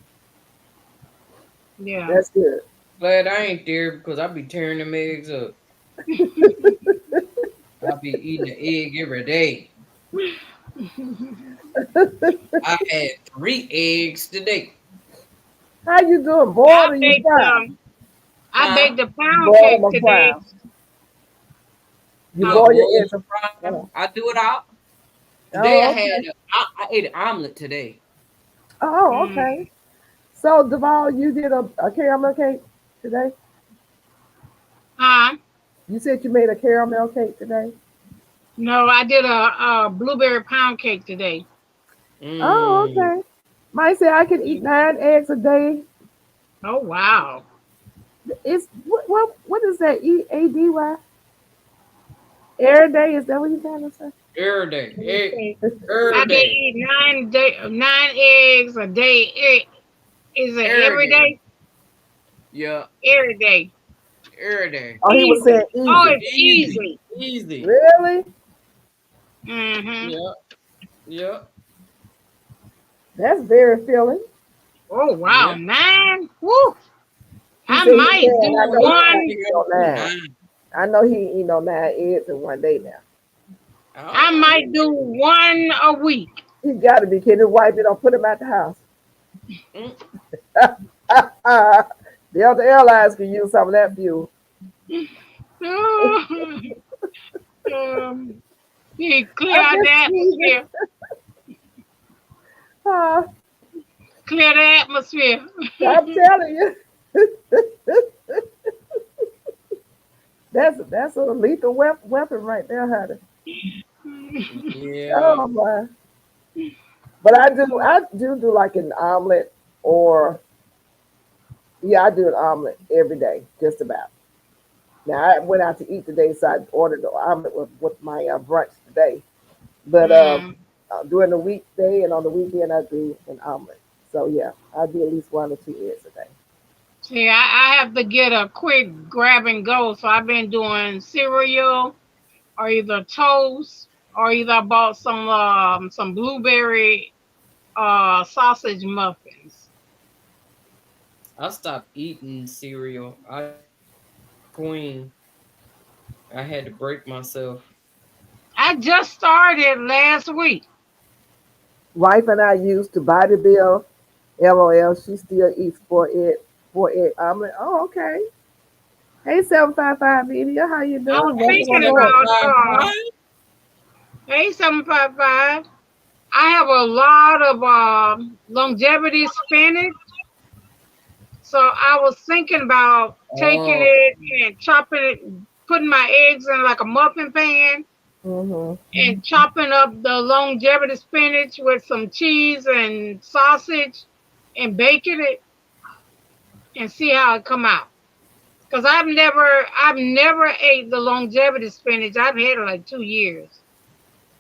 Yeah. That's good. Glad I ain't there because I be tearing them eggs up. I be eating an egg every day. I had 3 eggs today. How you doing? I Boiled or you baked fried? I Huh? baked a You pound boil them cake or today. fry 'em? You Huh? Yeah, boil your boil eggs. and fry 'em. Oh, I do it all. Today I oh, had okay. I ate an omelet today. Oh, okay. Mm. So, Duval, you did a caramel cake today? Huh? You said you made a caramel cake today? No, I did a blueberry pound cake today. Oh, Mm. okay. Mike said I can eat 9 eggs a day. Oh wow. It's what is that? EADY? Every day? Is that what you're trying to say? Every day. Let me see. I Every can day. eat 9 eggs a day. Is it Every every day. day? Yeah, Every day. every day. Oh, he was saying Easy. Oh, easy. it's Easy. easy. Easy. Really? Mm-hmm. Yeah. Yeah. That's very filling. Oh Yeah. wow, 9. Woo! He I said he might do can. I know he can't one. eat no nine. Nine. I know he ain't eat no 9 eggs in one day now. I Oh. might do one a week. He got to be kidding. His wife, they don't put him at the house. Mm. The other airlines can use some of that fuel. um, you clear I'm out the just teasing. atmosphere. Uh, Clear the atmosphere. I'm telling you, that's a lethal weapon right there, honey. Yeah. Oh my! But I do like an omelet, or yeah, I do an omelet every day, just about. Now I went out to eat today, so I ordered the omelet with my brunch today. But Mm. during the weekday and on the weekend, I do an omelet. So yeah, I do at least 1 or 2 eggs a day. See, I have to get a quick grab and go, so I've been doing cereal or either toast or either I bought some blueberry sausage muffins. I stopped eating cereal. I used to be the queen. I had to break myself. I just started last week. Wife and I used to buy the bill. LOL. She still eats 4 egg omelet. Oh, okay. Hey, 755 media, how you I was doing? Welcome thinking on board. about 755. hey 755. I have a lot of longevity spinach, so I was thinking about taking Oh, it and chopping it, putting my eggs in like a muffin pan Mm-hmm. and chopping up the longevity spinach with some cheese and sausage and baking it and see how it come out. Cause I've never ate the longevity spinach. I've had it like 2 years.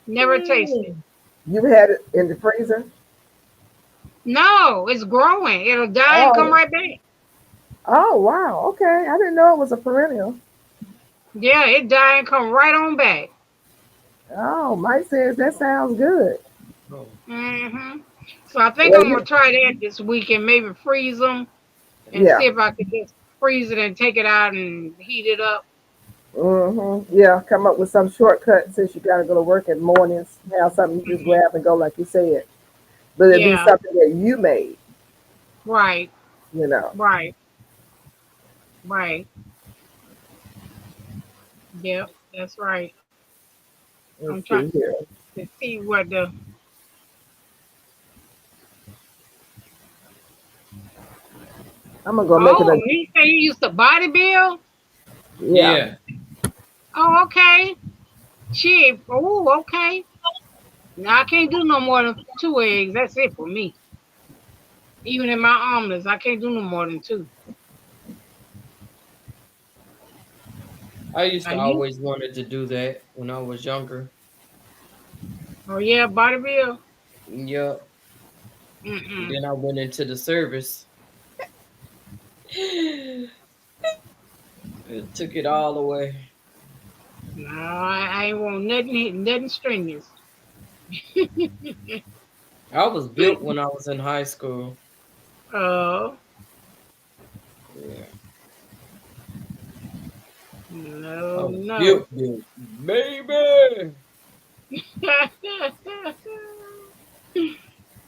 Never tasted. Mm. You had it in the freezer? No, it's growing. It'll die and come Oh, right back. oh wow. Okay, I didn't know it was a perennial. Yeah, it die and come right on back. Oh, Mike says that sounds good. oh. Hmm. So I think Well, I'm gonna try that this week and maybe freeze them and see yeah. if I could just freeze it and take it out and heat it up. Yeah, come up with some shortcut since you gotta go to work in mornings. Have something you just Hmm. grab and go like you said. But it'd be Yeah. something that you made, Right. you know. Right. Right. Yep. That's right. I'm Let's trying see here. to see what the. I'm gonna go make it Oh, a you say you used to body build? yeah. Yeah. Oh, okay. Shit. Oh, okay. Now I can't do no more than 2 eggs. That's it for me. Even in my omelets, I can't do no more than two. I used Now to you? always wanted to do that when I was younger. Oh yeah, body build. Yep. Mm-mm. Then I went into the service. It took it all away. No, I ain't want nothing strenuous. I was built when I was in high school. Oh Yeah. I no, was no. built, baby.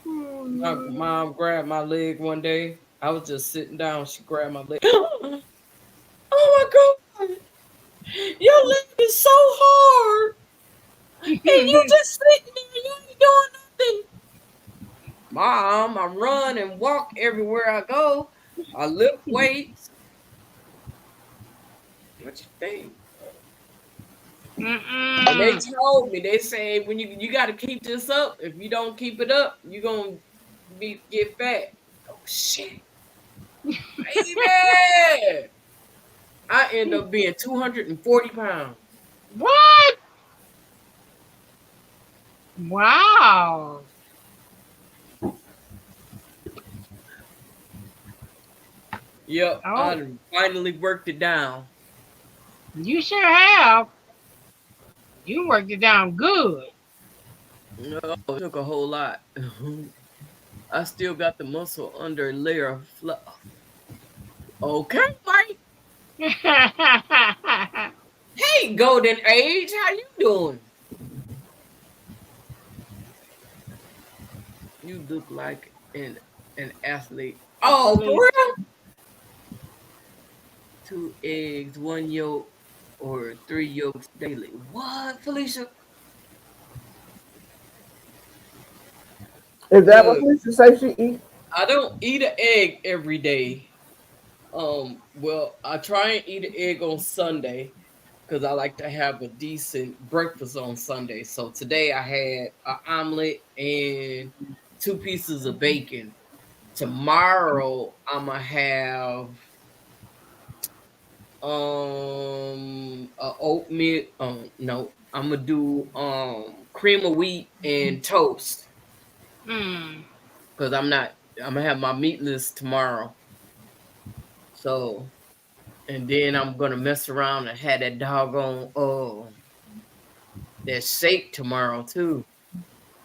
Oh, My Lord. mom grabbed my leg one day. I was just sitting down. She grabbed my leg. Oh my God. Your leg is so hard. And you just sitting there. You ain't doing nothing. Mom, I run and walk everywhere I go. I lift weights. What you think? And they Mm-mm. told me, they say when you got to keep this up. If you don't keep it up, you gonna get fat. Oh shit, baby! I end up being 240 pounds. What? Wow. Yep, I Oh, done finally worked it down. you sure have. You worked it down good. No, it took a whole lot. I still got the muscle under a layer of fluff. Okay, Mike. Hey, Golden Age, how you doing? You look like an athlete. Oh, for Athlete. real? 2 eggs, 1 yolk, or 3 yolks daily. What, Felicia? Is that what Look, Felicia say she eat? I don't eat an egg every day. Well, I try and eat an egg on Sunday because I like to have a decent breakfast on Sunday. So today I had an omelet and 2 pieces of bacon. Tomorrow I'm gonna have a oatmeal. No, I'm gonna do cream of wheat and toast Mm. because I'm gonna have my meatless tomorrow. So and then I'm gonna mess around and have that doggone that shake tomorrow too.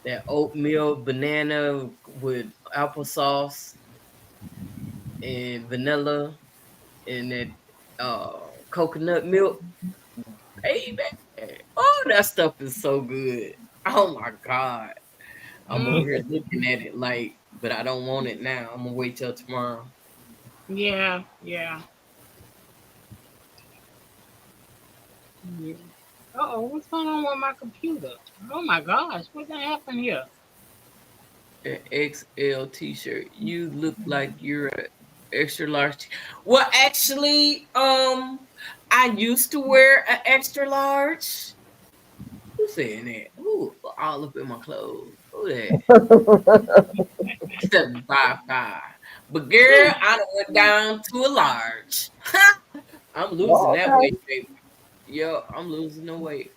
That oatmeal banana with applesauce and vanilla and that coconut milk. Baby. Oh, that stuff is so good. Oh my God. I'm over here Mm. looking at it like, but I don't want it now. I'm gonna wait till tomorrow. Yeah, yeah. Yeah. Uh-oh, what's going on with my computer? Oh my gosh, what happened here? An XL t-shirt. You look like you're a extra large. Well, actually, I used to wear an extra large. Who's saying that? Who all up in my clothes? Who that? 755. But girl, I done went down to a large. I'm losing Oh, that okay. weight, baby. Yo, I'm losing the weight.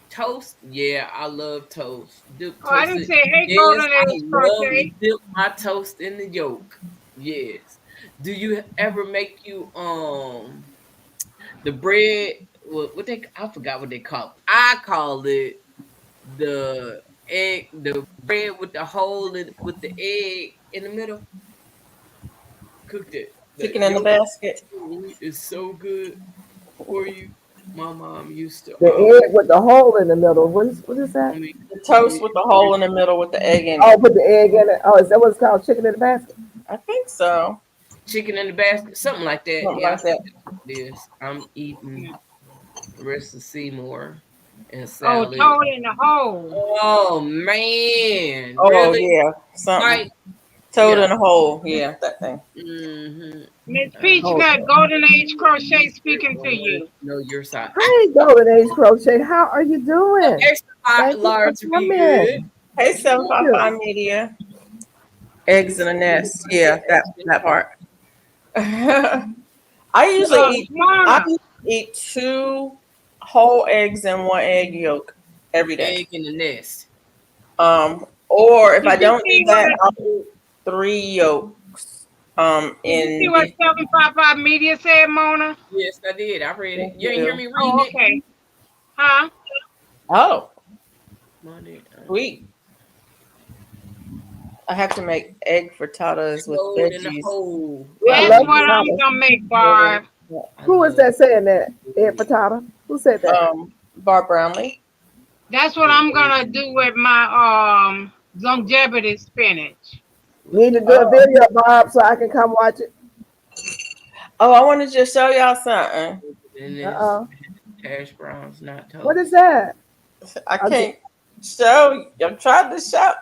Toast, yeah, I love toast. Dip Oh, I didn't toasted. say, hey, Yes, Golden I Age love to Crochet. dip my toast in the yolk. Yes. Do you ever make you the bread? What they? I forgot what they call it. I call it the the bread with the hole with the egg in the middle. Cooked it. The Chicken in the yolk basket. is so good for you. My mom used to The always. egg with the hole in the middle. What is I that? mean, The toast yeah, with the hole in the middle with the egg in Oh, it. put the egg in it. Oh, is that what it's called? Chicken in the basket? I think so. chicken in the basket, something like that. Something Yeah, I like that. think that's what it is. I'm eating the rest of Seymour and Oh, salad. toad in the hole. Oh man, Oh really? yeah, something Mike? toad Yeah. in a hole. Yeah, that thing. Mm-hmm. Miss Uh, Peach Okay. Nut, Golden Age Crochet speaking to you. no, your side. Hey, Golden Age Crochet. How are you doing? Extra Thank you for large would be good. coming. Hey, Thank you. 755 media. Eggs in a nest. Yeah, that part. I usually eat. I Mona, usually eat 2 whole eggs and 1 egg yolk every day. Egg in the nest. Or if did I you don't do see that, what I'll do 3 yolks. did you see In what the 755 Media said, Mona? Yes, I did. I read it. thank You ain't hear you. me reading Oh, it? okay. Huh? Oh, Money. sweet. I have to make egg frittatas with Toad in the veggies. hole. Ooh, I That's love what I'm potatoes. gonna make, And, Barb. I Who is love that saying that? Ed food. Furtado? Who said that? Bar Brownlee. That's what I'm gonna do with my longevity spinach. Need to do a Oh, video, Bob, so I can come watch it. oh, I wanted to just show y'all something. And this Uh-uh. hash browns, not What is toast. that? I A ge- can't show. I'm trying to show.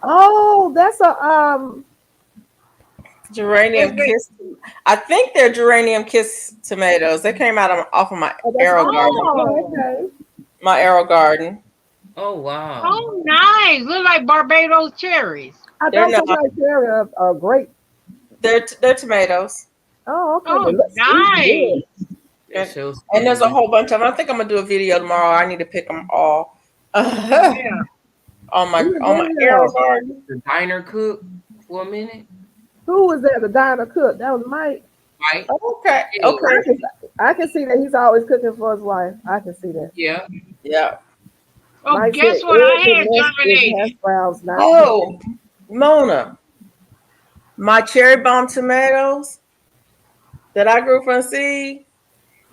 Oh, that's a Is Geranium it? kiss. I think they're geranium kiss tomatoes. They came out off of my oh, that's arrow garden. okay, Oh, okay. My arrow garden. Oh wow. oh, nice. Look like Barbados cherries. I They're thought not. somebody carried a grape. They're tomatoes. Oh, okay. They Oh, look sweet and good. nice. It And, shows and there's a skinny. whole bunch of them. I think I'm gonna do a video tomorrow. I need to pick them all on Yeah. Do a my arrow video. garden. The diner cook for a minute. Who was that? The diner cook. That was Mike. Right? Okay, Yeah. I okay, can, I can see that he's always cooking for his wife. I can see that. Yeah. yeah. Oh, Mike said guess what I every had mess is hash germinated? browns, not pickles. Oh, Mona, my cherry bomb tomatoes that I grew from seed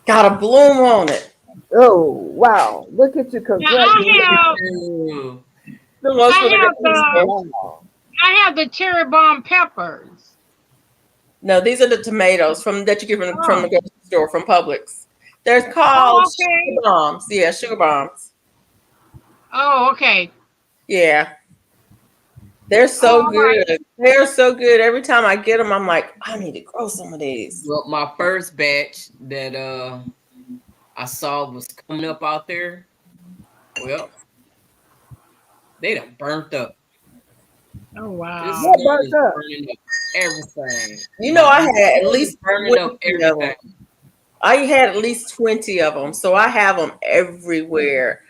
got a bloom on it. Oh, wow. Look at you. Now I Congratulations. have Ooh. The most for I the have grocery store. Wow. I have the cherry bomb peppers. No, these are the tomatoes from that you get from Oh, the grocery store from Publix. They're oh, called sugar okay. bombs. Yeah, sugar bombs. Oh, okay. Yeah, they're Oh, so all right. good. They're so good. Every time I get them, I'm like, I need to grow some of these. Well, my first batch that I saw was coming up out there. Well, they done burnt up. Oh, This wow. What storm burnt is up? burning up everything. You know, I This had at storm is least burning up 20 of them. everything. I had at least 20 of them, so I have them everywhere.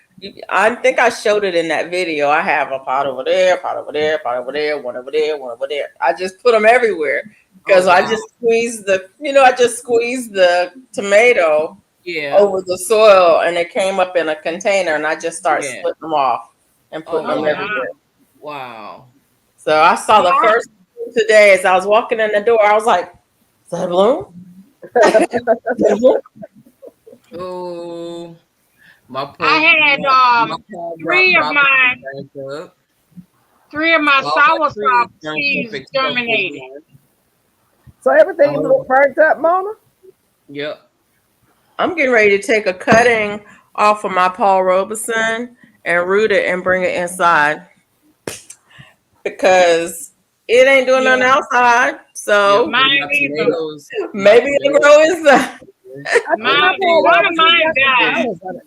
I think I showed it in that video. I have a pot over there, pot over there, pot over there, one over there, one over there. I just put them everywhere Oh because I wow. just squeezed I just squeezed the tomato Yeah. over the soil and it came up in a container and I just started Yeah. splitting them off and putting Oh Oh, them wow. wow. everywhere. Wow. So I saw the Yeah, first one today as I was walking in the door. I was like, "Is that a bloom? Is that a bloom?" Oh, my I poor had my poor three of property my burnt up. three of my All my trees soursop burnt up seeds except for germinated. one. So everything Oh, look burnt up, Mona? yep. I'm getting ready to take a cutting off of my Paul Robeson and root it and bring it inside because it ain't doing nothing Yeah, outside. Yep. So And mine either. my maybe it'll tomatoes, grow inside. I think my Mine, Paul everything one of Robertson mine got some died. flowers on it.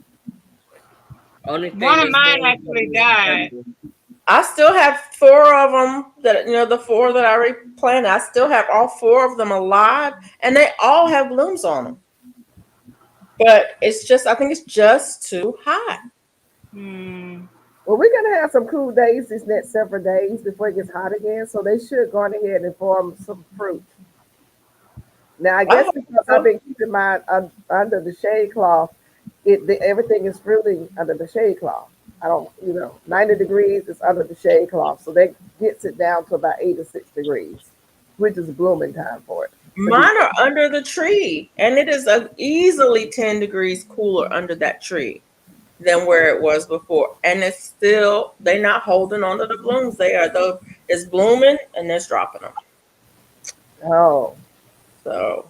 only thing One of that's mine doing actually something is died. purple. I still have four of them the four that I replanted. I still have all four of them alive and they all have blooms on them. But I think it's just too hot. Hmm. Well, we're gonna have some cool days these next several days before it gets hot again. So they should go on ahead and form some fruit. Now I I guess hope because I've so. been keeping mine under the shade cloth, everything is fruiting under the shade cloth. I don't, 90 degrees is under the shade cloth, so that gets it down to about 86 degrees, which is blooming time for it. For these. Mine are under the tree, and it is easily 10 degrees cooler under that tree than where it was before. And it's still, they're not holding on to the blooms. It's blooming and it's dropping them. Oh, So,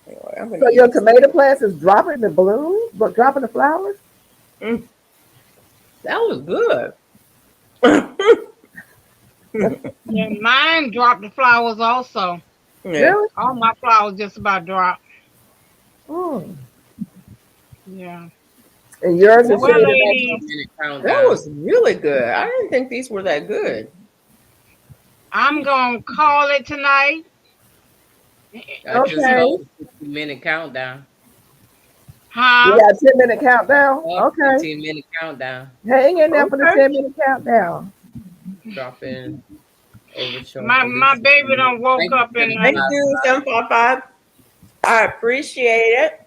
anyway, I'm going so to eat your this. tomato plants is dropping the blooms, but dropping the flowers? Mm, that was good. Yeah, mine dropped the flowers also. Yeah, Really? All my flowers just about dropped. Mm. Yeah. And yours is Hold Well, on, shaded let me back. do a ladies, minute that countdown. was really good. I didn't think these were that good. I'm gonna call it tonight. I just Okay. told you 15-minute countdown. You Huh? got a 10-minute countdown? Oh, Okay. 15-minute countdown. Hang in there for the Okay. 10-minute countdown. Drop in over My shortly. baby done woke Thank you, up and Thank 75. you, 755. I appreciate it.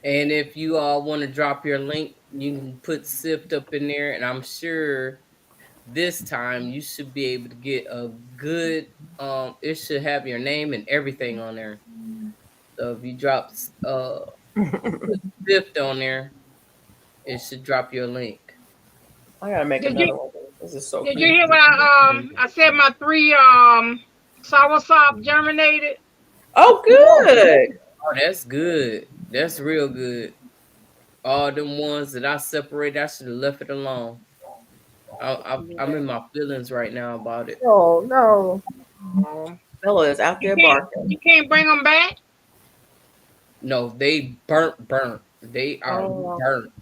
And if you all want to drop your link, you can put Sift up in there, and I'm sure this time you should be able to get a good. It should have your name and everything on there. So if you drop Put Fifth on there. It should drop your link. I gotta make Did you another one. This is so did you crazy. hear what I said my three soursop germinated? Oh, Yeah. good. Oh, that's good. That's real good. All them ones that I separated, I should have left it alone. I'm Yeah. in my feelings right now about it. Oh no. Oh. Bella is out You there can't barking. you can't bring them back. No, they burnt. They are Oh burnt.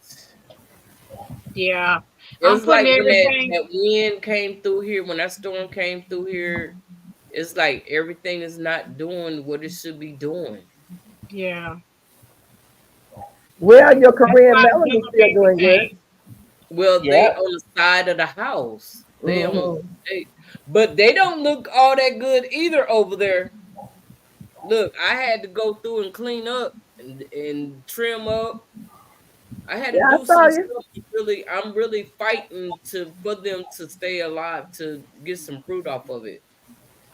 yeah, I'm It's putting like when that everything. that wind came through here, when that storm came through here, it's like everything is not doing what it should be doing. Yeah, Well, your that's Korean why I melon dug is up still doing good. everything. Well, they Yep. on the side of the house. Hmm. They, but they don't look all that good either over there. Look, I had to go through and clean up and trim up. I had to Yeah, I do saw some you. stuff to really. I'm really fighting to for them to stay alive to get some fruit off of it.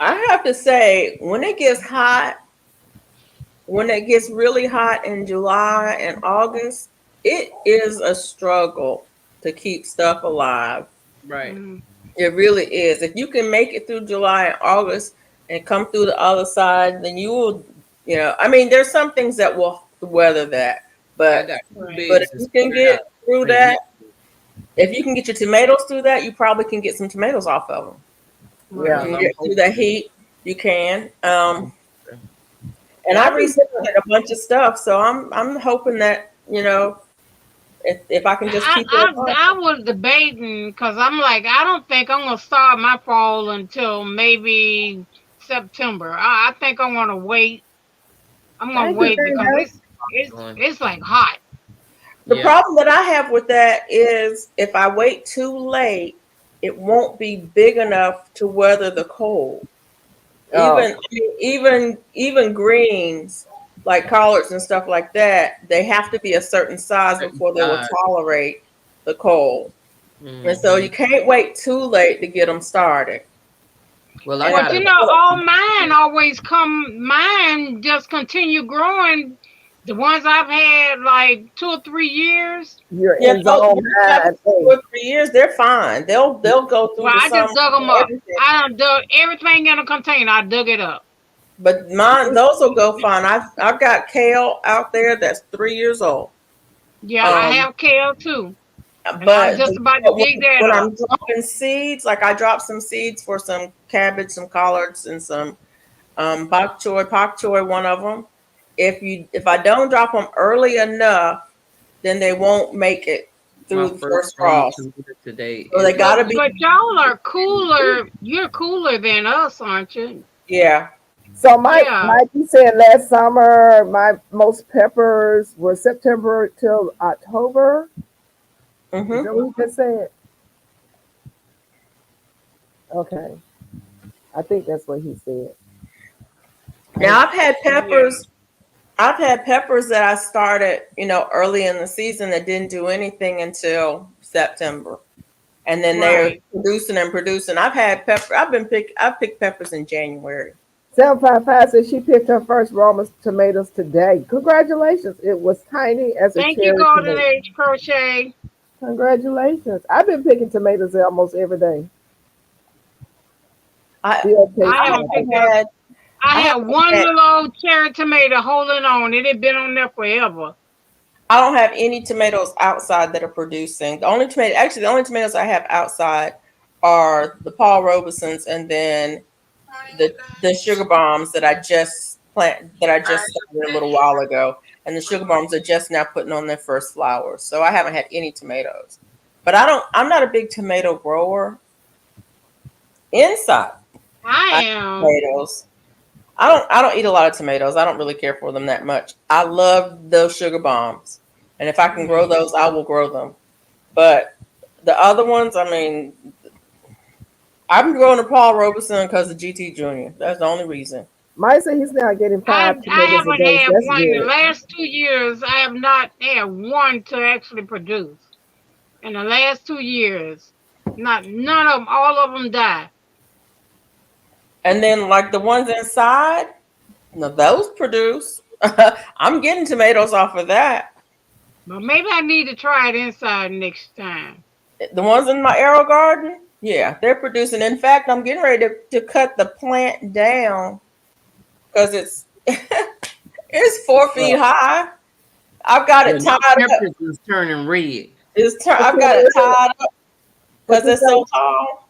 I have to say, when it gets really hot in July and August, it is a struggle to keep stuff alive. Right. Mm, It really is. If you can make it through July and August and come through the other side, then you will, I mean, there's some things that will weather that, I but got two right, but if beds and you can spread out. get through Ain't that, nothing. if you can get your tomatoes through that, you probably can get some tomatoes off of them. You Yeah. right. can Well, I'm get through the hoping. heat. You can. And Yeah, I I've been restarted a bunch of stuff, so I'm hoping that if I can just keep it up. I was debating because I'm like I don't think I'm gonna start my fall until maybe September. I think I'm gonna wait. I'm gonna thank you, wait because Danielle. Doing. it's like hot. The Yeah. problem that I have with that is if I wait too late, it won't be big enough to weather the cold. Oh, Even greens like collards and stuff like that, they have to be a certain size Certain before they will size. tolerate the cold. And so Hmm. you can't wait too late to get them started. Well, I And But got you a. know, all mine always come. Mine just continue growing. The ones I've had like 2 or 3 years. you're yeah, in no, zone you have it 9 for A. 2 or 3 years, they're fine. They'll go through Well, the I summer just dug them and up. everything. I done dug everything in a container. I dug it up. But mine, those will go fine. I've got kale out there that's 3 years old. Yeah, I Um, have kale too, and I'm but just about to but dig that when up. I'm dropping seeds, like I dropped some seeds for some cabbage, some collards, and some pak choy, one of them. If I don't drop them early enough, then they won't make it My through the first first Roma frost. tomato today. So they It But got was to be, but y'all are cooler. You're cooler than us, aren't you? yeah. So my Yeah. Mikey said last summer my most peppers were September till October. Is Hmm. that what he just said? Okay, I think that's what he said. I, Now I've had Yeah. peppers. I've had peppers that I started, early in the season that didn't do anything until September, and then they're Right. producing and producing. I've had pepper. I've picked peppers in January. 755 said she picked her first Roma tomatoes today. Congratulations! It was tiny as a Thank you, cherry Golden tomato. Age Crochet. Congratulations! I've been picking tomatoes almost every day. I Still taste I I haven't nothing. picked up. haven't had I I had haven't one had little old cherry tomato holding on. It had been on there forever. I don't have any tomatoes outside that are producing. The only tomatoes I have outside are the Paul Robesons and then the sugar bombs that I just started a little while ago. And the sugar bombs are just now putting on their first flowers. So I haven't had any tomatoes. But I'm not a big tomato grower. Inside I I have am. tomatoes. I don't eat a lot of tomatoes. I don't really care for them that much. I love those sugar bombs. And if I can grow Mm. those, I will grow them. But the other ones, I mean, I'm growing a Paul Robeson because of GT Jr. That's the only reason. Mike said he's now getting I 5 tomatoes a haven't day. had That's one in the good. last 2 years. I have not had one to actually produce in the last 2 years. Not none of them. All of them died. And then like the ones inside, now those produce. I'm getting tomatoes off of that. But maybe I need to try it inside next time. The ones in my arrow garden, yeah, they're producing. In fact, I'm getting ready to cut the plant down because it's 4 feet Well, high. I've got well, it my tied up. peppers is turning red. I've Okay, got it tied up what because you it's so say, tall.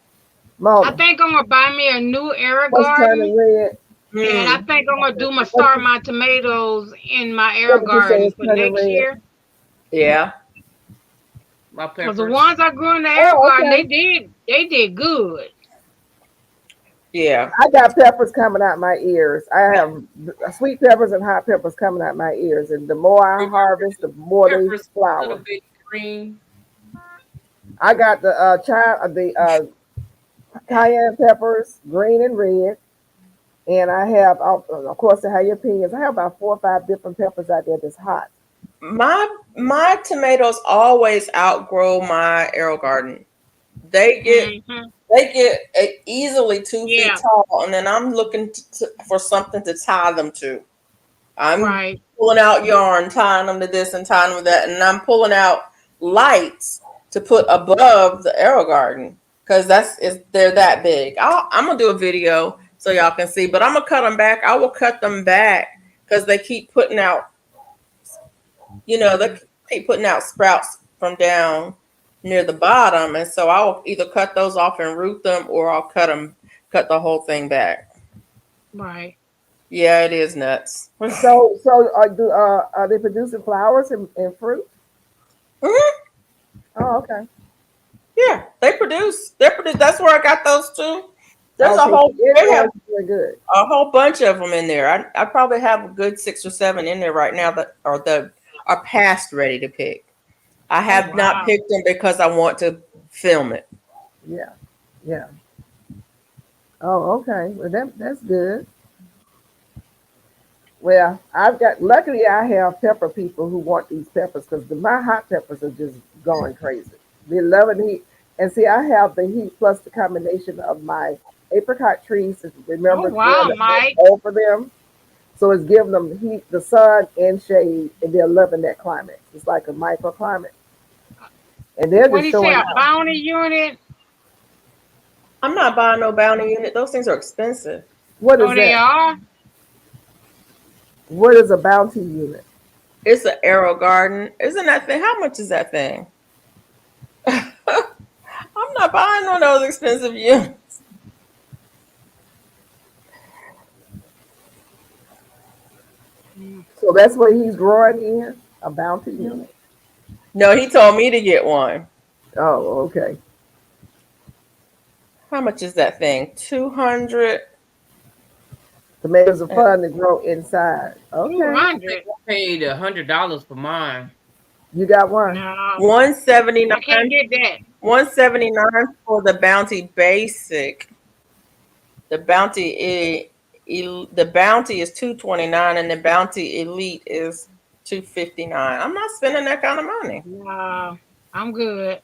I Mona? think I'm gonna buy me a new air What's turning garden, red? and I Mm, think I'm gonna do my What start you, my tomatoes in my air what did you say garden is for turning next red? year. yeah, My Cause the peppers. ones I grew in the air Oh, garden, okay. they did good. yeah. I got peppers coming out my ears. I have sweet peppers and hot peppers coming out my ears, and the more I Remember harvest, the more they peppers a little flower. bit green. I got the the cayenne peppers, green and red, and I have, of course, the jalapenos. I have about 4 or 5 different peppers out there that's hot. My tomatoes always outgrow my arrow garden. They get Hmm. easily 2 feet Yeah. tall, and then I'm looking for something to tie them to. I'm Right. pulling out yarn, tying them to this and tying them to that, and I'm pulling out lights to put above the arrow garden because they're that big. I'm gonna do a video so y'all can see, but I'm gonna cut them back. I will cut them back because they keep putting out. They keep putting out sprouts from down near the bottom, and so I'll either cut those off and root them, or I'll cut the whole thing back. Right. Yeah, it is nuts. So are they producing flowers and fruit? Mhm. Oh, okay. Yeah, they produce. They produce. That's where I got those two. There's a Okay, so whole. it They have was really good. a whole bunch of them in there. I probably have a good 6 or 7 in there right now that are past ready to pick. I Oh have not wow. picked them because I want to film it. Yeah, yeah. Oh, okay. Well, that's good. Well, I've got. Luckily, I have pepper people who want these peppers because my hot peppers are just going crazy. They love the heat, and see, I have the heat plus the combination of my apricot trees. If you Oh remember, wow, growing Mike. over them, so it's giving them heat, the sun, and shade, and they're loving that climate. It's like a microclimate, and they're What do just you say? showing A out. bounty unit? I'm not buying no bounty unit. Those things are expensive. What Oh, is they that? are. What is a bounty unit? It's an arrow garden. Isn't that thing? How much is that thing? I'm not buying one of those expensive units. Mm. So that's what he's growing in a bounty unit. No, he told me to get one. Oh, okay. How much is that thing? 200. Tomatoes are fun to grow inside. Okay, I think 200. I paid $100 for mine. you got one. No, I can't 179. get that. 179 for the Bounty Basic. The the Bounty is 229, and the Bounty Elite is 259. I'm not spending that kind of money. No, I'm good.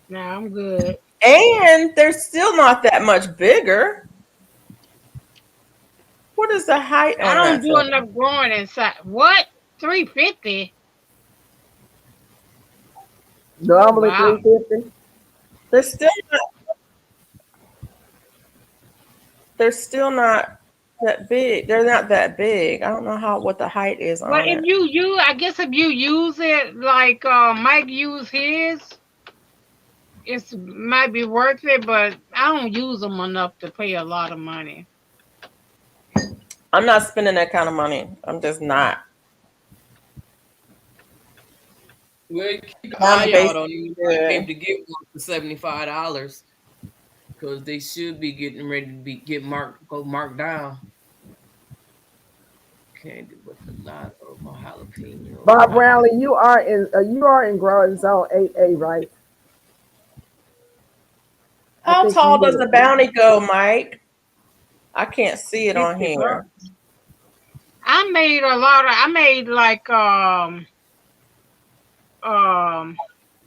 No, I'm good. And they're still not that much bigger. What is the height I on don't that do thing? enough growing inside. What? 350? Oh Normally wow. 350. They're still they're still not that big. They're not that big. I don't know what the height is Well, on if it. I guess if you use it like Mike used his, it's might be worth it. But I don't use them enough to pay a lot of money. I'm not spending that kind of money. I'm just not. Well, you keep an Bounty eye out Basic on is you. You might be able good. to get one for $75 because they should be getting ready to be get marked go marked down. Candy with a lot of my jalapeno. Bob Brownlee, you are in growing zone 8A, right? I How think tall you does is. the bounty go, Mike? I can't see it on 50 here. bucks. I made a lot of. I made like um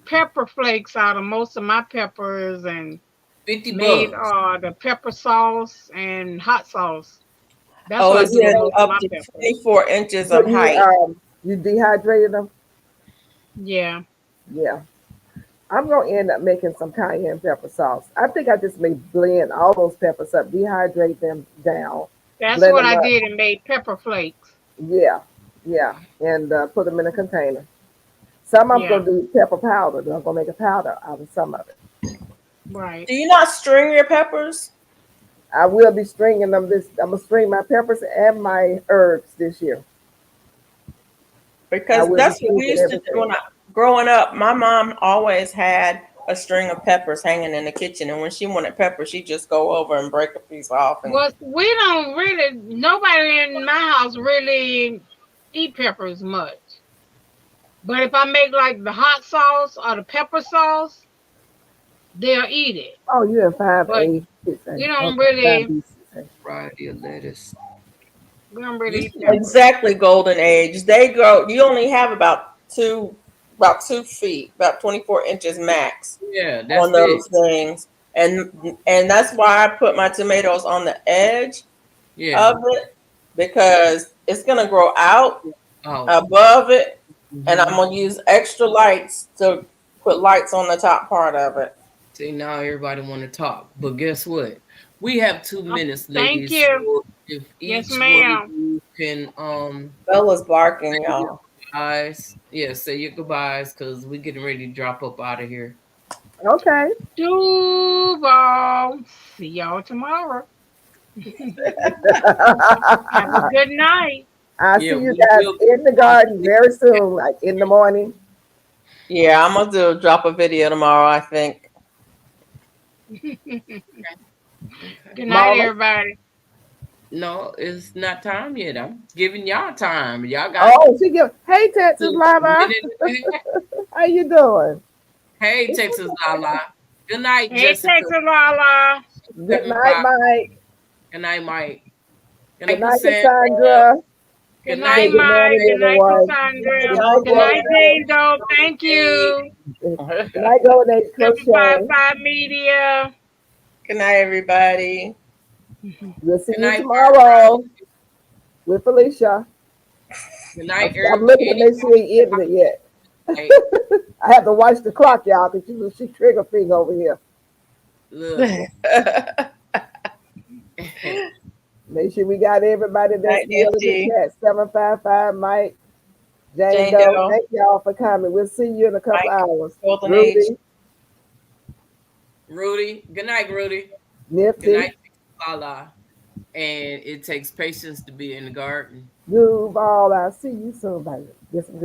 pepper flakes out of most of my peppers, and made $50. the pepper sauce and hot sauce. That's Oh, what I it do with says most of up my to peppers. 24 inches So of height. you dehydrated them? Yeah, Yeah. I'm gonna end up making some cayenne pepper sauce. I think I just may blend all those peppers up, dehydrate them down, that's blend what them I up. did and made pepper flakes. Yeah, yeah, and put them in a container. Some I'm Yeah, gonna do pepper powder. I'm gonna make a powder out of some of it. right. Do you not string your peppers? I will be stringing them. I'm gonna string my peppers and my herbs this year. I Because will be that's what we stringing used to do everything. when I growing up. My mom always had a string of peppers hanging in the kitchen, and when she wanted peppers, she'd just go over and break a piece off. And Well, we don't really. Nobody in my house really eat peppers much. But if I make like the hot sauce or the pepper sauce, they'll eat it. Oh, you in five But A, six A. we don't Okay, five really, B, 6A. Variety of lettuce. we don't really You eat said, peppers. exactly golden age, they grow. You only have about 2 feet, about 24 inches max yeah, on that's it. those things, and that's why I put my tomatoes on the edge Yeah. of it because it's gonna grow out Oh. above it, and I'm Hmm. gonna use extra lights to put lights on the top part of it. See, now everybody want to talk, but guess what? We have 2 minutes, Thank ladies. you. So if Yes, each one of ma'am. you can Bella's barking, say your y'all. goodbyes, yeah, say your goodbyes, because we're getting ready to drop up out of here. Okay. Duval. See y'all tomorrow. Have a good night. I'll Yeah, see you we guys will. in the garden very soon, like in the morning. Yeah, I'm gonna drop a video tomorrow, I think. Okay. Good night, Mama. everybody. No, it's not time yet. I'm giving y'all time. Y'all got Oh, she give. Hey, a Texas Lava. minute and a half. How you doing? Hey, Texas Lala. Good night, Hey, Jessica. Texas Lala. Good night, 75. Mike. Good night, Mike. Good Good night, night, Cassandra. Cassandra. Good Good Say night, night, good Mike. morning, Good night, everyone. Good Cassandra. night, Good night, Golden Jane Age. Doe. Thank Hey. you. Good night, Golden Age Crochet. 755 Media. Good night, everybody. We'll see Good you night, Barbara. tomorrow with Felicia. Good I'm, night, I'm Eric. looking to make sure he ended it yet. Hey, I have to watch the clock, y'all, because she trigger thing over here. look. Make sure we got everybody that's Night, still in the DFG. chat. 755 Mike, Jane Jane Doe. Doe. Thank y'all for coming. We'll see you in a couple Mike, hours. golden age. Ruby, Rudy. Good night, Rudy. Good Nifty, night, Lala. And it takes patience to be in the garden. Duval. I'll see you soon, baby. Get some good